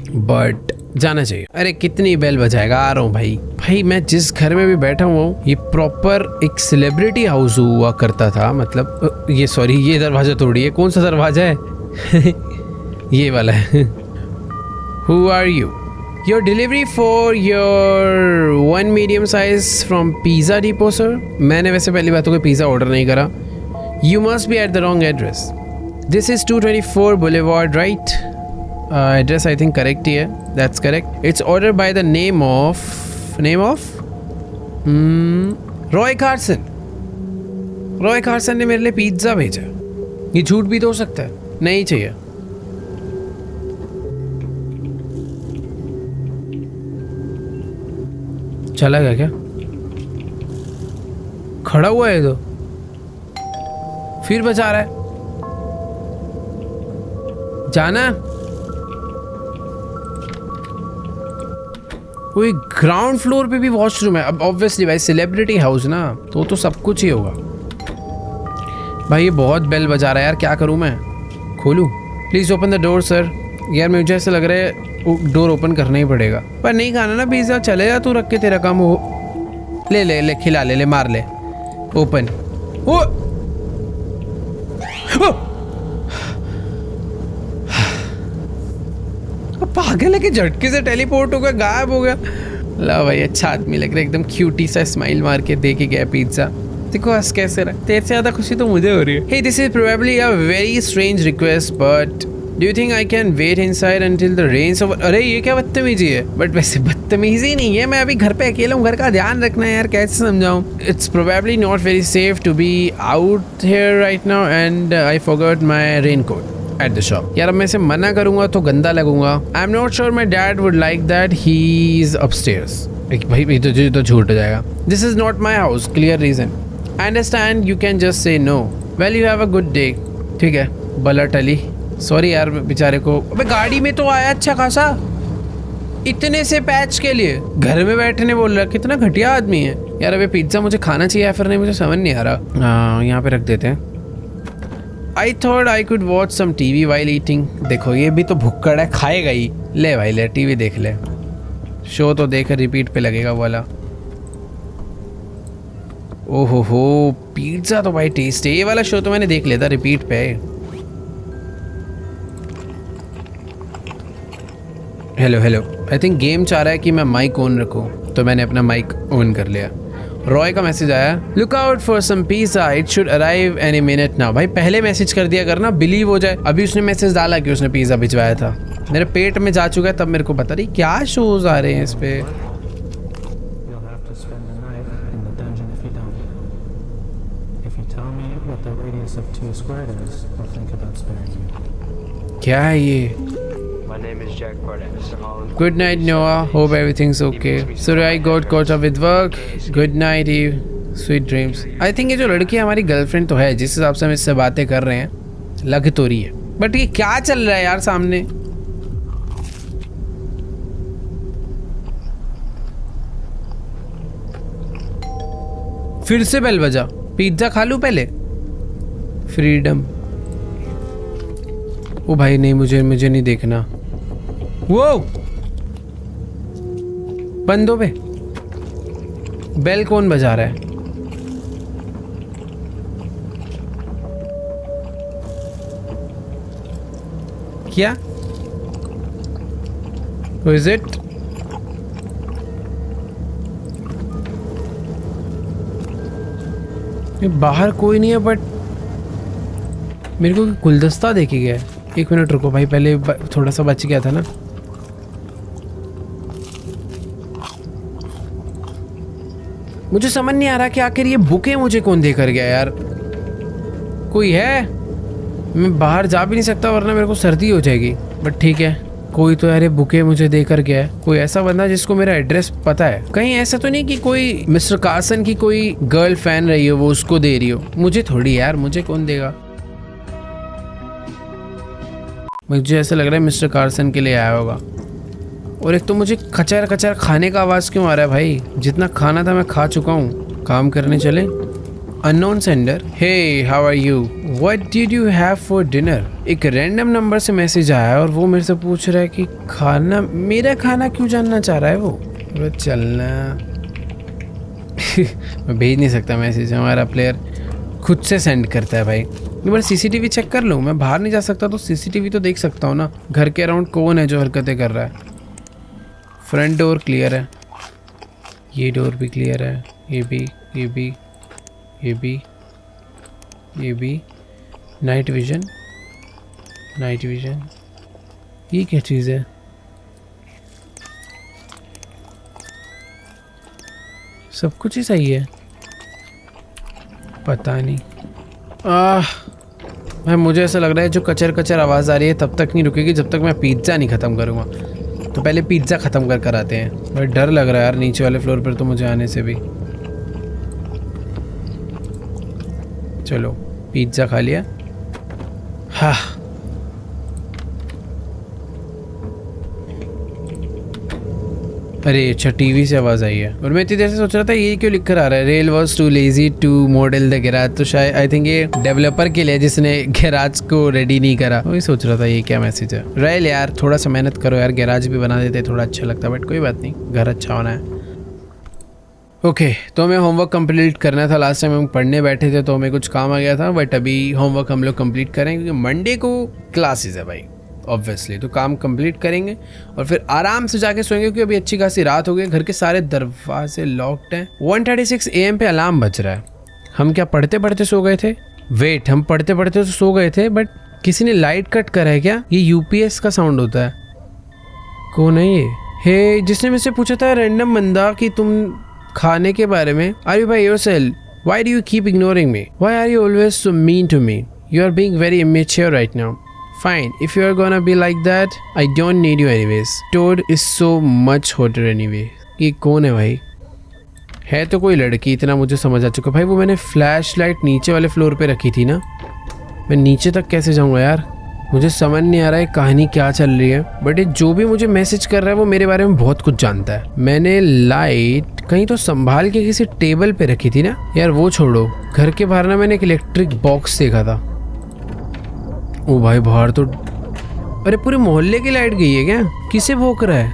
बट जाना चाहिए। अरे कितनी बेल बजाएगा, आ रहा हूँ भाई। भाई मैं जिस घर में भी बैठा हुआ हूँ ये प्रॉपर एक सेलिब्रिटी हाउस हुआ करता था। मतलब ये सॉरी, ये दरवाजा तोड़िए। कौन सा दरवाजा है? ये वाला है। Who are you? Your delivery for your one medium size from Pizza Depot, sir? मैंने वैसे पहली बात तो कोई पिज़्ज़ा ऑर्डर नहीं करा। You must be at the wrong address. This is 224 Boulevard, right? Address I think correct ही है. That's correct. It's ordered by the name of Roy Carson. Roy Carson ने मेरे लिए पिज्जा भेजा। ये झूठ भी तो हो सकता है। नहीं चाहिए। चला गया क्या? खड़ा हुआ है तो फिर बचा रहा है। जाना कोई ग्राउंड फ्लोर पे भी वॉशरूम है। अब ऑब्वियसली भाई सेलिब्रिटी हाउस ना, तो सब कुछ ही होगा। भाई ये बहुत बेल बजा रहा है यार, क्या करूं मैं? खोलूं? Please open the door sir. यार मुझे ऐसा लग रहा है डोर ओपन करना ही पड़ेगा। पर नहीं खाना ना पिज्जा, चले जा तू, रख के तेरा काम हो। ले ले ले, खिला ले, ले मार ले। ओपन। ओ पागल है कि झटके से टेलीपोर्ट हो गया, गायब हो गया। ला भाई अच्छा आदमी लग रहा है, एकदम क्यूटी सा स्माइल मार के दे के गया पिज्जा। देखो हंस कैसे रहा। तेरे से ज्यादा खुशी तो मुझे हो रही है। Hey, this is probably a very strange request, but do you think I can wait inside until the rain's over? अरे ये क्या बदतमीजी है? बट वैसे बदतमीजी नहीं है, मैं अभी घर पे अकेला हूँ, घर का ध्यान रखना है यार, कैसे समझाऊँ? It's probably not very safe to be out here right now and I forgot my raincoat at the shop. यार अब मैं इसे मना करूंगा तो गंदा लगूंगा। I'm not sure my dad would like that. He's upstairs. भाई ये तो झूठ हो जाएगा। This is not my house. Clear reason. I understand you can just say no. Well, you have a good day. ठीक है, बला टली। सॉरी यार बेचारे को। अबे गाड़ी में तो आया अच्छा खासा, इतने से पैच के लिए घर में बैठने बोल रहा। कितना घटिया आदमी है यार। अबे पिज्जा मुझे खाना चाहिए या फिर नहीं, मुझे समझ नहीं आ रहा। हाँ यहाँ पे रख देते हैं। I thought I could watch some TV while eating. देखो ये भी तो भुक्कड़ है, खाएगा ही। ले भाई ले, टीवी देख ले, शो तो देख, रिपीट पे लगेगा वाला। ओहो हो, पिज्जा तो भाई टेस्ट है। ये वाला शो तो मैंने देख लिया था, रिपीट पे है। Hello hello, I think game चाह रहा है कि मैं माइक ऑन रखूं, तो मैंने अपना माइक ऑन कर लिया। रॉय का मैसेज आया, look out for some pizza, it should arrive any minute now. भाई पहले मैसेज कर दिया करना, बिलीव हो जाए। अभी उसने मैसेज डाला कि उसने पिज़्ज़ा भिजवाया था, मेरे पेट में जा चुका है, तब मेरे को पता नहीं क्या शोज आ रहे हैं इस पे। क्या है ये? Good night, Noah. Hope everything's okay. Sorry, I got caught up with work. Good night, Eve. Sweet dreams. I think ये जो लड़की हमारी गर्लफ्रेंड तो है, जिस हिसाब से हम इससे बातें कर रहे हैं, लग तो रही है। बट ये क्या चल रहा है यार सामने? फिर से बेल बजा। पिज्जा खा लूं पहले। फ्रीडम। ओ भाई नहीं, मुझे नहीं देखना। वो बंदों पे बेल कौन बजा रहा है? क्या? Who is it? बाहर कोई नहीं है, बट मेरे को गुलदस्ता देखे गया। एक मिनट रुको भाई, पहले थोड़ा सा बच गया था ना। मुझे समझ नहीं आ रहा कि आखिर ये बुके मुझे कौन दे कर गया यार। कोई है? मैं बाहर जा भी नहीं सकता वरना मेरे को सर्दी हो जाएगी। बट ठीक है, कोई तो यार ये बुके मुझे दे कर गया है। कोई ऐसा बंदा जिसको मेरा एड्रेस पता है। कहीं ऐसा तो नहीं कि कोई मिस्टर कार्सन की कोई गर्ल फैन रही हो, वो उसको दे रही हो। मुझे थोड़ी यार, मुझे कौन देगा? मुझे ऐसा लग रहा है मिस्टर कार्सन के लिए आया होगा। और एक तो मुझे कचर कचर खाने का आवाज़ क्यों आ रहा है भाई? जितना खाना था मैं खा चुका हूँ। काम करने चले। Unknown sender, hey how are you, what did you have for dinner. एक रैंडम नंबर से मैसेज आया है और वो मेरे से पूछ रहा है कि खाना, मेरा खाना क्यों जानना चाह रहा है वो। चलना मैं भेज नहीं सकता मैसेज, हमारा प्लेयर खुद से सेंड करता है भाई। एक बार सीसीटीवी चेक कर लूँ। मैं बाहर नहीं जा सकता तो सीसीटीवी तो देख सकता हूँ ना, घर के अराउंड कौन है जो हरकतें कर रहा है। फ्रंट डोर क्लियर है, ये डोर भी क्लियर है, ये भी, ये भी, ये भी, ये भी। नाइट विजन, नाइट विजन, ये क्या चीज़ है? सब कुछ ही सही है। पता नहीं। भाई मुझे ऐसा लग रहा है जो कचर कचर आवाज़ आ रही है तब तक नहीं रुकेगी जब तक मैं पिज़्ज़ा नहीं ख़त्म करूँगा। तो पहले पिज़्ज़ा ख़त्म कर आते हैं। भाई डर लग रहा है यार नीचे वाले फ्लोर पर तो मुझे आने से भी। चलो पिज़्ज़ा खा लिया। हाँ अरे अच्छा टीवी से आवाज़ आई है और मैं इतनी देर से सोच रहा था ये क्यों लिख कर आ रहा है, rail was too lazy to model the garage. तो शायद आई थिंक ये डेवलपर के लिए जिसने गैराज को रेडी नहीं करा, वही सोच रहा था ये क्या मैसेज है। रेल यार थोड़ा सा मेहनत करो यार, गैराज भी बना देते थोड़ा अच्छा लगता, बट कोई बात नहीं, घर अच्छा होना है। ओके तो हमें होमवर्क कंप्लीट करना था। लास्ट टाइम हम पढ़ने बैठे थे तो हमें कुछ काम आ गया था, बट अभी होमवर्क हम लोग कंप्लीट करें क्योंकि मंडे को क्लासेस है भाई ऑब्वियसली। तो काम कंप्लीट करेंगे और फिर आराम से जाके सोएंगे क्योंकि अभी अच्छी खासी रात हो गई। घर के सारे दरवाजे लॉक्ड हैं। 1:36 AM पे अलार्म बज रहा है। हम क्या पढ़ते पढ़ते सो गए थे? वेट, हम पढ़ते पढ़ते तो सो गए थे बट किसी ने लाइट कट करा है क्या? ये यूपीएस का साउंड होता है। कौन है ये? हे जिसने मुझसे पूछा था रैंडम बंदा कि तुम खाने के बारे में, are you by yourself? Why do you keep ignoring me? Why are you always so mean to me? You are being very immature right now. Fine, if you are gonna be like that, I don't need you anyways. Toad is so much hotter anyway. ये कौन है भाई? है तो कोई लड़की, इतना मुझे समझ आ चुका भाई। वो मैंने फ्लैश लाइट नीचे वाले फ्लोर पे रखी थी ना, मैं नीचे तक कैसे जाऊँगा यार? मुझे समझ नहीं आ रहा है कहानी क्या चल रही है। बट ये जो भी मुझे मैसेज कर रहा है वो मेरे बारे में बहुत कुछ जानता है। मैंने लाइट कहीं तो संभाल के किसी टेबल पे रखी थी ना यार, वो छोड़ो। घर के बाहर ना मैंने एक इलेक्ट्रिक बॉक्स देखा था। ओ भाई बाहर तो, अरे पूरे मोहल्ले की लाइट गई है क्या? किसे भौंक रहा है?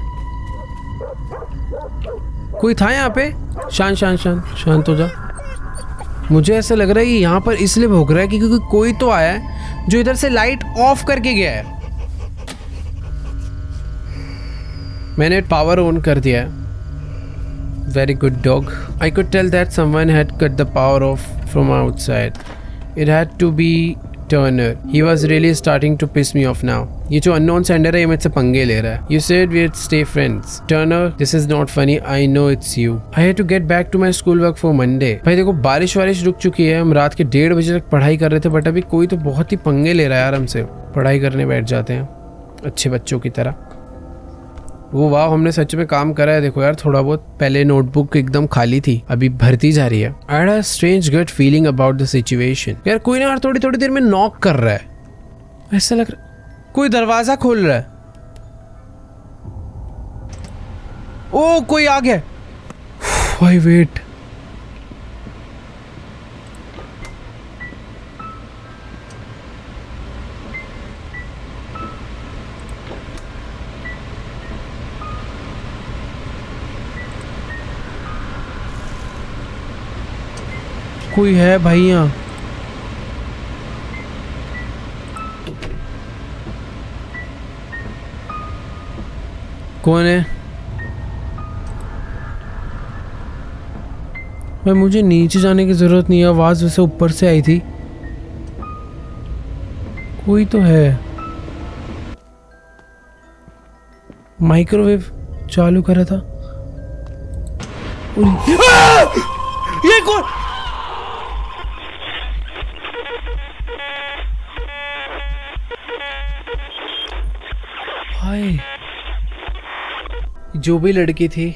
कोई था यहाँ पे? शांत शांत शांत शांत हो जा। मुझे ऐसा लग रहा है कि यहाँ पर इसलिए भौंक रहा है कि क्योंकि कोई तो आया है जो इधर से लाइट ऑफ करके गया है। मैंने पावर ऑन कर दिया है। Very good dog. I could tell that someone had cut the power off from outside. It had to be Turner. He was really starting to piss me off now. ये जो unknown sender है ये मुझसे पंगे ले रहा है. You said we'd stay friends. Turner, this is not funny. I know it's you. I had to get back to my schoolwork for Monday. भाई देखो बारिश रुक चुकी है। हम रात के 1:30 बजे तक पढ़ाई कर रहे थे बट अभी कोई तो बहुत ही पंगे ले रहा है यार हमसे। पढ़ाई करने बैठ जाते हैं अच्छे बच्चों की तरह। वो वाह, हमने सच में काम करा है। देखो यार थोड़ा बहुत, पहले नोटबुक एकदम खाली थी अभी भरती जा रही है। I had a strange gut feeling about the situation. यार कोई ना यार थोड़ी थोड़ी देर में नॉक कर रहा है, ऐसा लग रहा है कोई दरवाजा खोल रहा है। ओ कोई आ गया भाई, वेट। कोई है भाई यहाँ? कौन है भाई? मुझे नीचे जाने की जरूरत नहीं है, आवाज वैसे ऊपर से आई थी। कोई तो है। माइक्रोवेव चालू करा था। ये कौन? भाई जो भी लड़की थी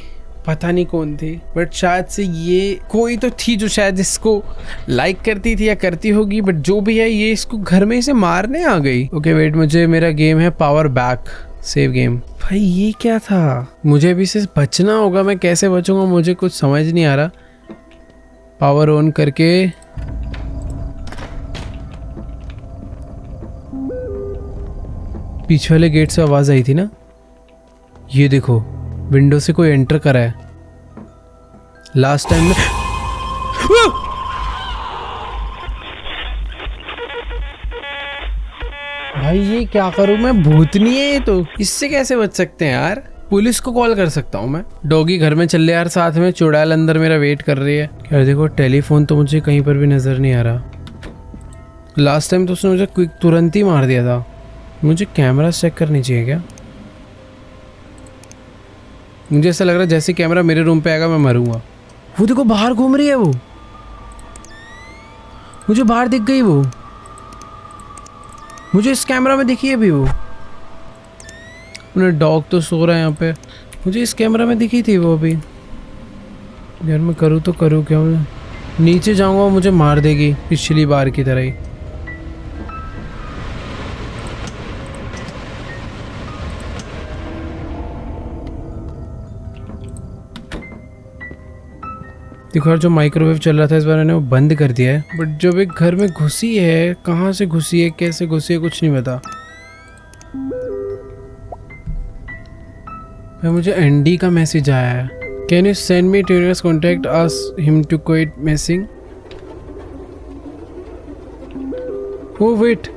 पता नहीं कौन थी बट शायद से ये कोई तो थी जो शायद इसको लाइक करती थी या करती होगी, बट जो भी है ये इसको घर में इसे मारने आ गई। ओके वेट, मुझे मेरा गेम है पावर बैक सेव गेम। भाई ये क्या था? मुझे अभी से बचना होगा। मैं कैसे बचूंगा मुझे कुछ समझ नहीं आ रहा। पावर ऑन करके पीछे वाले गेट से आवाज आई थी ना, ये देखो विंडो से कोई एंटर करा है। लास्ट टाइम में भाई ये क्या करूं मैं? भूतनी है ये तो, इससे कैसे बच सकते हैं यार? पुलिस को कॉल कर सकता हूँ मैं। डॉगी घर में चल ले यार साथ में। चुड़ैल अंदर मेरा वेट कर रही है। यार देखो टेलीफोन तो मुझे कहीं पर भी नजर नहीं आ रहा। लास्ट टाइम तो उसने मुझे क्विक तुरंत ही मार दिया था। मुझे कैमरा चेक करनी चाहिए क्या? मुझे ऐसा लग रहा है जैसे कैमरा मेरे रूम पे आएगा मैं मरूंगा। वो देखो बाहर घूम रही है वो। मुझे बाहर दिख गई वो, मुझे इस कैमरा में दिखी है अभी वो। अपना डॉग तो सो रहा है यहाँ पे, मुझे इस कैमरा में दिखी थी वो अभी। यार मैं करूँ तो करूँ क्या, मैं नीचे जाऊँगा मुझे मार देगी पिछली बार की तरह ही। देखो यार, जो माइक्रोवेव चल रहा था इस बार मैंने वो बंद कर दिया है, बट जब एक घर में घुसी है, कहाँ से घुसी है, कैसे घुसी है, कुछ नहीं पता। भाई मुझे एंडी का मैसेज आया है, can you send me Teniers contact ask him to quit messing. Oh wait,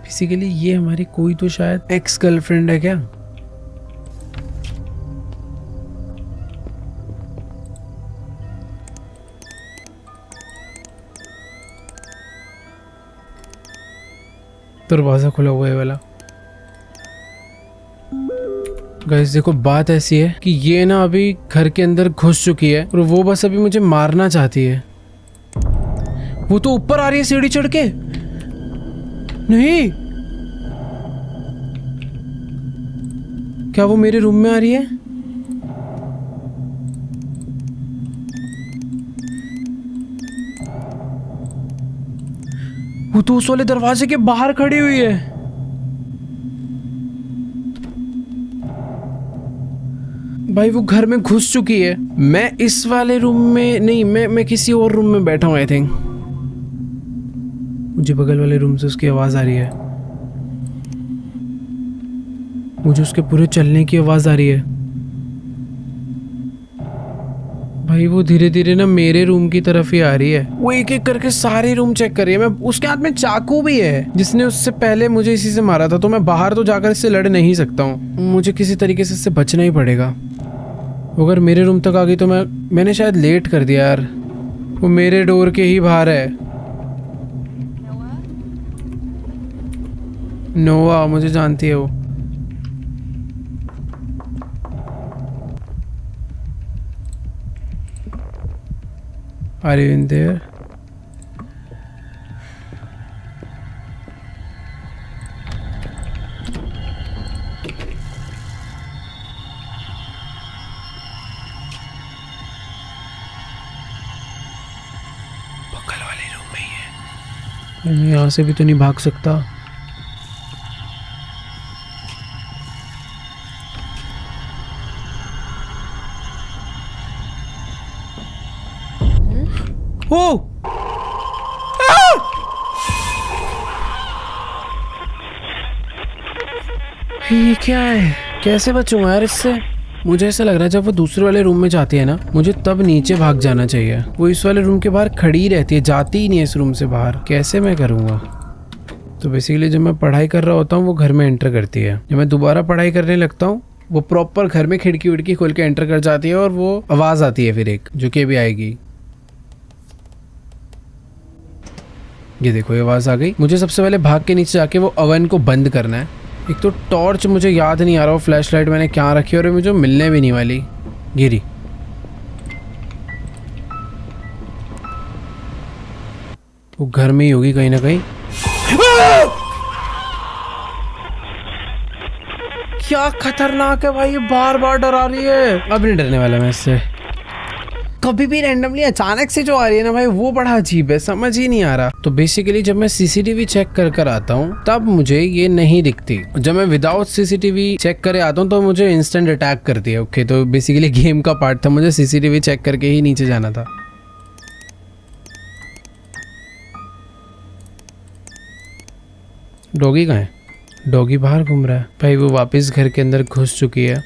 basically ये हमारी कोई तो शायद एक्स गर्लफ्रेंड है क्या। दरवाजा खुला हुआ है वाला। गाइस देखो, बात ऐसी है कि ये ना अभी घर के अंदर घुस चुकी है और वो बस अभी मुझे मारना चाहती है। वो तो ऊपर आ रही है सीढ़ी चढ़ के। नहीं, क्या वो मेरे रूम में आ रही है? वो तो उस वाले दरवाजे के बाहर खड़ी हुई है। भाई वो घर में घुस चुकी है। मैं इस वाले रूम में नहीं, मैं किसी और रूम में बैठा हूं आई थिंक। मुझे बगल वाले रूम से उसकी आवाज आ रही है, मुझे उसके पूरे चलने की आवाज आ रही है। भाई वो धीरे धीरे ना मेरे रूम की तरफ ही आ रही है। वो एक एक करके सारे रूम चेक कर रही है। मैं उसके हाथ में चाकू भी है, जिसने उससे पहले मुझे इसी से मारा था, तो मैं बाहर तो जाकर इससे लड़ नहीं सकता हूँ। मुझे किसी तरीके से इससे बचना ही पड़ेगा। अगर मेरे रूम तक आ गई तो मैंने शायद लेट कर दिया यार। वो मेरे डोर के ही बाहर है। नोआ, मुझे जानती है वो। Are you in there? बगल वाले रूम में ही है। मैं यहाँ से भी तो नहीं भाग सकता। ओ! ये क्या है? कैसे बचूंगा यार इससे? मुझे ऐसा लग रहा है जब वो दूसरे वाले रूम में जाती है ना, मुझे तब नीचे भाग जाना चाहिए। वो इस वाले रूम के बाहर खड़ी ही रहती है, जाती ही नहीं है इस रूम से बाहर। कैसे मैं करूँगा? तो बेसिकली जब मैं पढ़ाई कर रहा होता हूँ वो घर में एंटर करती है। जब मैं दोबारा पढ़ाई करने लगता हूँ वो प्रॉपर घर में खिड़की विड़की खोल के एंटर कर जाती है और वो आवाज़ आती है फिर एक, जो कि अभी आएगी। ये देखो, ये आवाज़ आ गई। मुझे सबसे पहले भाग के नीचे जाके वो ओवन को बंद करना है। एक तो टॉर्च मुझे याद नहीं आ रहा, वो फ्लैश लाइट मैंने क्या रखी और मुझे मिलने भी नहीं वाली। गिरी। वो घर में ही होगी कहीं ना कहीं। क्या खतरनाक है भाई, ये बार बार डरा रही है। अब नहीं डरने वाला मैं इससे। कभी भी रैंडमली अचानक से जो आ रही है ना भाई, वो बड़ा अजीब है, समझ ही नहीं आ रहा। तो बेसिकली जब मैं सीसीटीवी चेक कर आता हूँ तब मुझे ये नहीं दिखती। जब मैं विदाउट सीसीटीवी चेक करे आता हूँ तो मुझे इंस्टेंट अटैक करती है। ओके, तो बेसिकली गेम का पार्ट था, मुझे सीसीटीवी चेक करके ही नीचे जाना था। डॉगी कहाँ है? डॉगी बाहर घूम रहा है। भाई वो वापस घर के अंदर घुस चुकी है।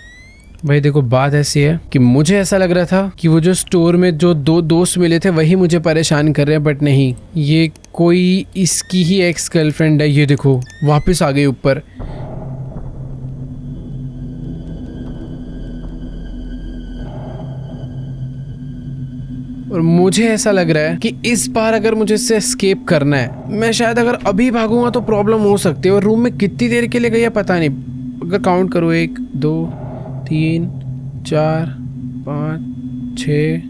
भाई देखो, बात ऐसी है कि मुझे ऐसा लग रहा था कि वो जो स्टोर में जो दो दोस्त मिले थे वही मुझे परेशान कर रहे हैं, बट नहीं, ये कोई इसकी ही एक्स गर्लफ्रेंड है। ये देखो वापस आ गई ऊपर। और मुझे ऐसा लग रहा है कि इस बार अगर मुझे इससे एस्केप करना है, मैं शायद अगर अभी भागूंगा तो प्रॉब्लम हो सकती है। और रूम में कितनी देर के लिए गई है पता नहीं। अगर काउंट करो, 1 2 3 4 5 6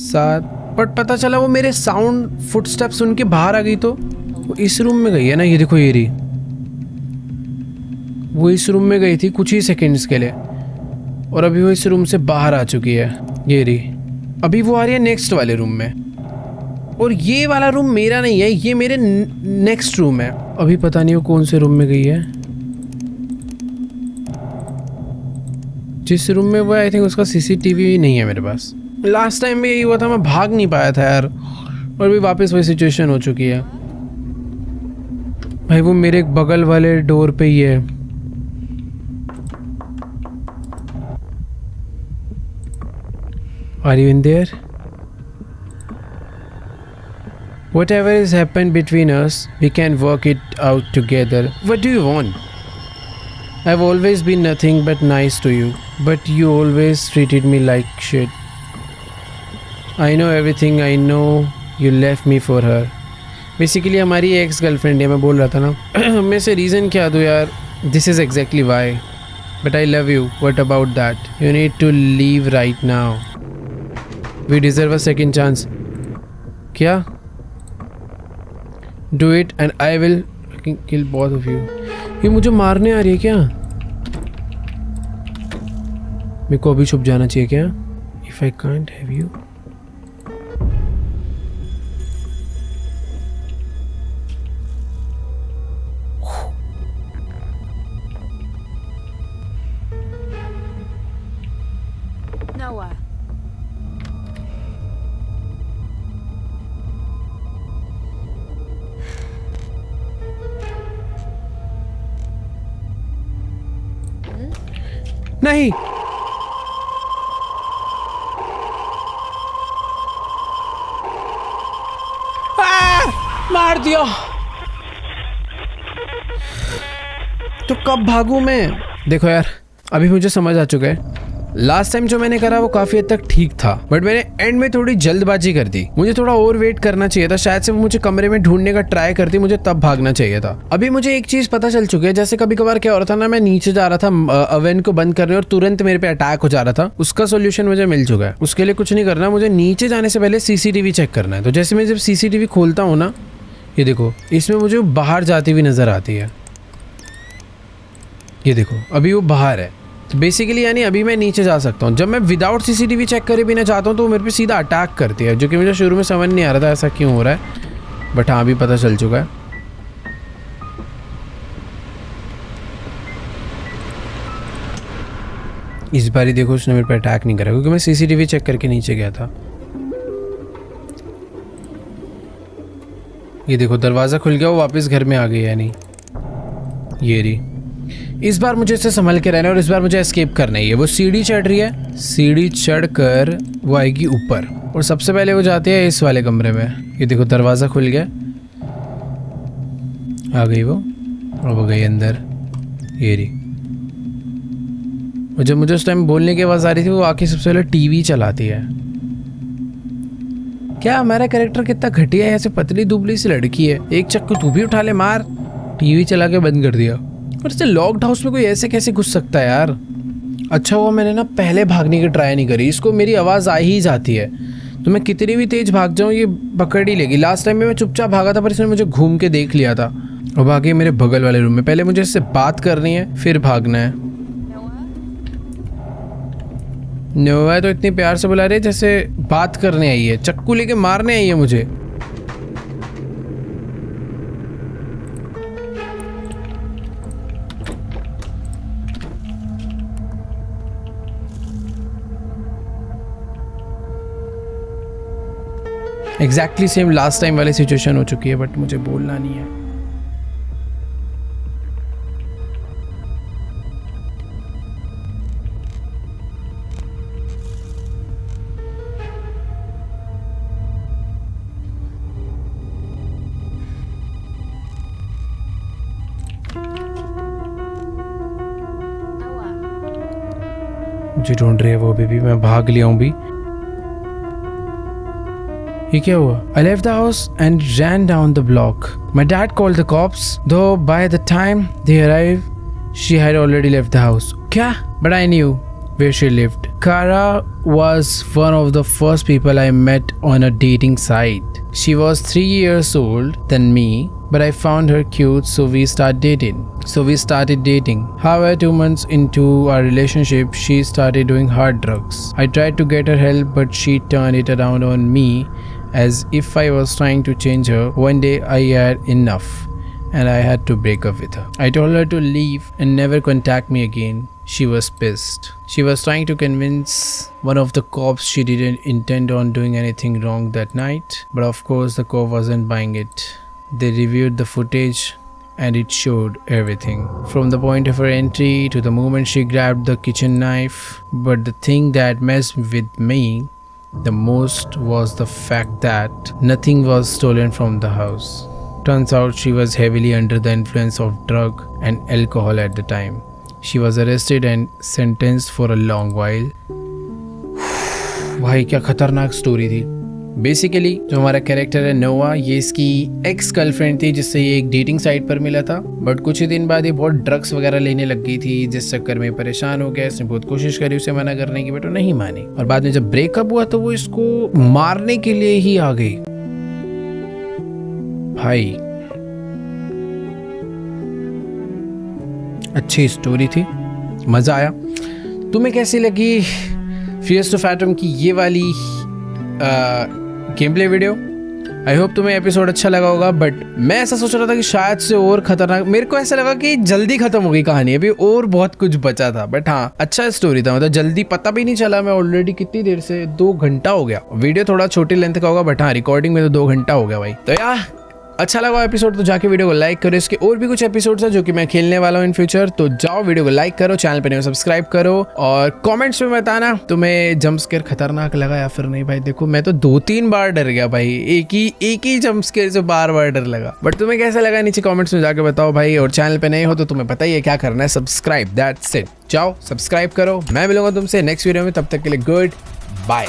7। बट पता चला वो मेरे साउंड फुटस्टेप सुन के बाहर आ गई, तो वो इस रूम में गई है ना। ये देखो, ये रही, वो इस रूम में गई थी कुछ ही सेकंड्स के लिए, और अभी वो इस रूम से बाहर आ चुकी है। ये रही, अभी वो आ रही है नेक्स्ट वाले रूम में, और ये वाला रूम मेरा नहीं है, ये मेरे नेक्स्ट रूम है। अभी पता नहीं वो कौन से रूम में गई है। जिस रूम में वो, आई थिंक उसका सीसीटीवी नहीं है मेरे पास। लास्ट टाइम भी यही हुआ था, मैं भाग नहीं पाया था यार, और भी वापस वही सिचुएशन हो चुकी है। भाई वो मेरे बगल वाले डोर पे ही है। Are you in there? Whatever has happened between us, we can work it out together. What do you want? I've always been nothing but nice to you, but you always treated me like shit. I know everything. I know you left me for her. Basically हमारी ex girlfriend है, मैं बोल रहा था ना। मैं से reason क्या दूँ यार? This is exactly why. But I love you. What about that? You need to leave right now. We deserve a second chance. क्या? Do it and I will kill both of you. ये मुझे मारने आ रही है क्या? मेरे को अभी छुप जाना चाहिए क्या? If I can't have you. Noah. नहीं, मार दिया। तो कब भागूं मैं? देखो यार, अभी मुझे समझ आ चुका है, लास्ट टाइम जो मैंने करा वो काफी हद तक ठीक था, बट मैंने एंड में थोड़ी जल्दबाजी कर दी। मुझे थोड़ा और वेट करना चाहिए था, शायद से वो मुझे कमरे में ढूंढने का ट्राई करती, मुझे तब भागना चाहिए था। अभी मुझे एक चीज पता चल चुकी है, जैसे कभी कभार क्या हो रहा था ना, मैं नीचे जा रहा था ओवन को बंद करने और तुरंत मेरे पे अटैक हो जा रहा था, उसका सोल्यूशन मुझे मिल चुका है। उसके लिए कुछ नहीं करना, मुझे नीचे जाने से पहले सीसीटीवी चेक करना है। तो जैसे मैं जब सीसीटीवी खोलता हूँ ना, ये देखो, इसमें मुझे बाहर जाती हुई नजर आती है। ये देखो, अभी वो बाहर है, तो बेसिकली यानी अभी मैं नीचे जा सकता हूँ। जब मैं विदाउट सीसीटीवी चेक करे बिना चाहता हूँ तो मेरे पे सीधा अटैक करती है, जो कि मुझे शुरू में समझ नहीं आ रहा था ऐसा क्यों हो रहा है, बट हाँ अभी पता चल चुका है। इस बार ही देखो उसने मेरे पे अटैक नहीं करा, क्योंकि मैं सीसीटीवी चेक करके नीचे गया था। ये देखो, दरवाज़ा खुल गया, वो वापस घर में आ गई है। नहीं, ये रही। इस बार मुझे इससे संभल के रहना है और इस बार मुझे एस्केप करना ही है। वो सीढ़ी चढ़ रही है, सीढ़ी चढ़ कर वो आएगी ऊपर, और सबसे पहले वो जाती है इस वाले कमरे में। ये देखो, दरवाज़ा खुल गया, आ गई वो, और वो गई अंदर। ये रही। और जब मुझे उस टाइम बोलने की आवाज़ आ रही थी, वो आके सबसे पहले टीवी चलाती है। क्या हमारा कैरेक्टर कितना घटिया है, ऐसे पतली दुबली सी लड़की है, एक चक्कू तू भी उठा ले, मार। टीवी चला के बंद कर दिया। और इससे लॉक्ड हाउस में कोई ऐसे कैसे घुस सकता है यार? अच्छा हुआ मैंने ना पहले भागने की ट्राई नहीं करी, इसको मेरी आवाज़ आ ही जाती है, तो मैं कितनी भी तेज भाग जाऊँ ये पकड़ ही लेगी। लास्ट टाइम में मैं चुपचाप भागा था, पर इसने मुझे घूम के देख लिया था। अब आगे मेरे बगल वाले रूम में, पहले मुझे इससे बात करनी है, फिर भागना है। नोआ तो इतनी प्यार से बुला रही है जैसे बात करने आई है, चक्कू लेके मारने आई है मुझे। एग्जैक्टली सेम लास्ट टाइम वाली सिचुएशन हो चुकी है, बट मुझे बोलना नहीं है। मुझे ढूंढ रही है वो अभी भी, मैं भाग लिया हूँ भी। ये क्या हुआ? I left the house and ran down the block. My dad called the cops, though by the time they arrived, she had already left the house. क्या? But I knew where she lived. Kara was one of the first people I met on a dating site. She was 3 years old than me, but I found her cute, so we started dating. However, 2 months into our relationship, she started doing hard drugs. I tried to get her help, but she turned it around on me as if I was trying to change her. One day I had enough and I had to break up with her. I told her to leave and never contact me again. She was pissed. She was trying to convince one of the cops she didn't intend on doing anything wrong that night, but of course the cop wasn't buying it. They reviewed the footage and it showed everything, from the point of her entry to the moment she grabbed the kitchen knife. But the thing that messed with me the most was the fact that nothing was stolen from the house. Turns out she was heavily under the influence of drug and alcohol at the time. She was arrested and sentenced for a long while. भाई क्या खतरनाक story थी. Basically जो हमारा character है नोआ, ये इसकी एक्स गर्लफ्रेंड थी जिससे ये एक डेटिंग साइट पर मिला था. बट कुछ ही दिन बाद ये बहुत ड्रग्स वगैरह लेने लग गई थी, जिस चक्कर में परेशान हो गया. इसने बहुत कोशिश करी उसे मना करने की, बट वो नहीं मानी. और बाद में जब ब्रेकअप हुआ तो वो इसको मारने के लिए ही आ गई. भाई अच्छी स्टोरी थी, मज़ा आया. तुम्हें कैसी लगी फियर्स टू फैटम की ये वाली game play video? I hope तुम्हें एपिसोड अच्छा लगा होगा. बट मैं ऐसा सोच रहा था कि शायद से और खतरनाक, मेरे को ऐसा लगा कि जल्दी खत्म हो गई कहानी, अभी और बहुत कुछ बचा था. बट हाँ, अच्छा स्टोरी था, मतलब जल्दी पता भी नहीं चला. मैं ऑलरेडी कितनी देर से 2 घंटा हो गया. वीडियो थोड़ा छोटी लेंथ का होगा, बट हाँ रिकॉर्डिंग में तो 2 घंटा हो गया भाई. तो यार अच्छा लगा एपिसोड तो जाके वीडियो को लाइक करो. इसके और भी कुछ एपिसोड्स हैं जो कि मैं खेलने वाला हूँ इन फ्यूचर, तो जाओ वीडियो को लाइक करो, चैनल पे नहीं सब्सक्राइब करो और कमेंट्स में बताना तुम्हें जंप स्केयर खतरनाक लगा या फिर नहीं. भाई देखो मैं तो 2-3 बार डर गया भाई, एक ही जंप स्केयर से बार डर लगा. बट तुम्हें कैसा लगा नीचे कमेंट्स में जाके बताओ भाई. और चैनल पे नए हो तो तुम्हें पता ही है क्या करना है, सब्सक्राइब, दैट्स इट. जाओ सब्सक्राइब करो. मैं मिलूंगा तुमसे नेक्स्ट वीडियो में, तब तक के लिए गुड बाय.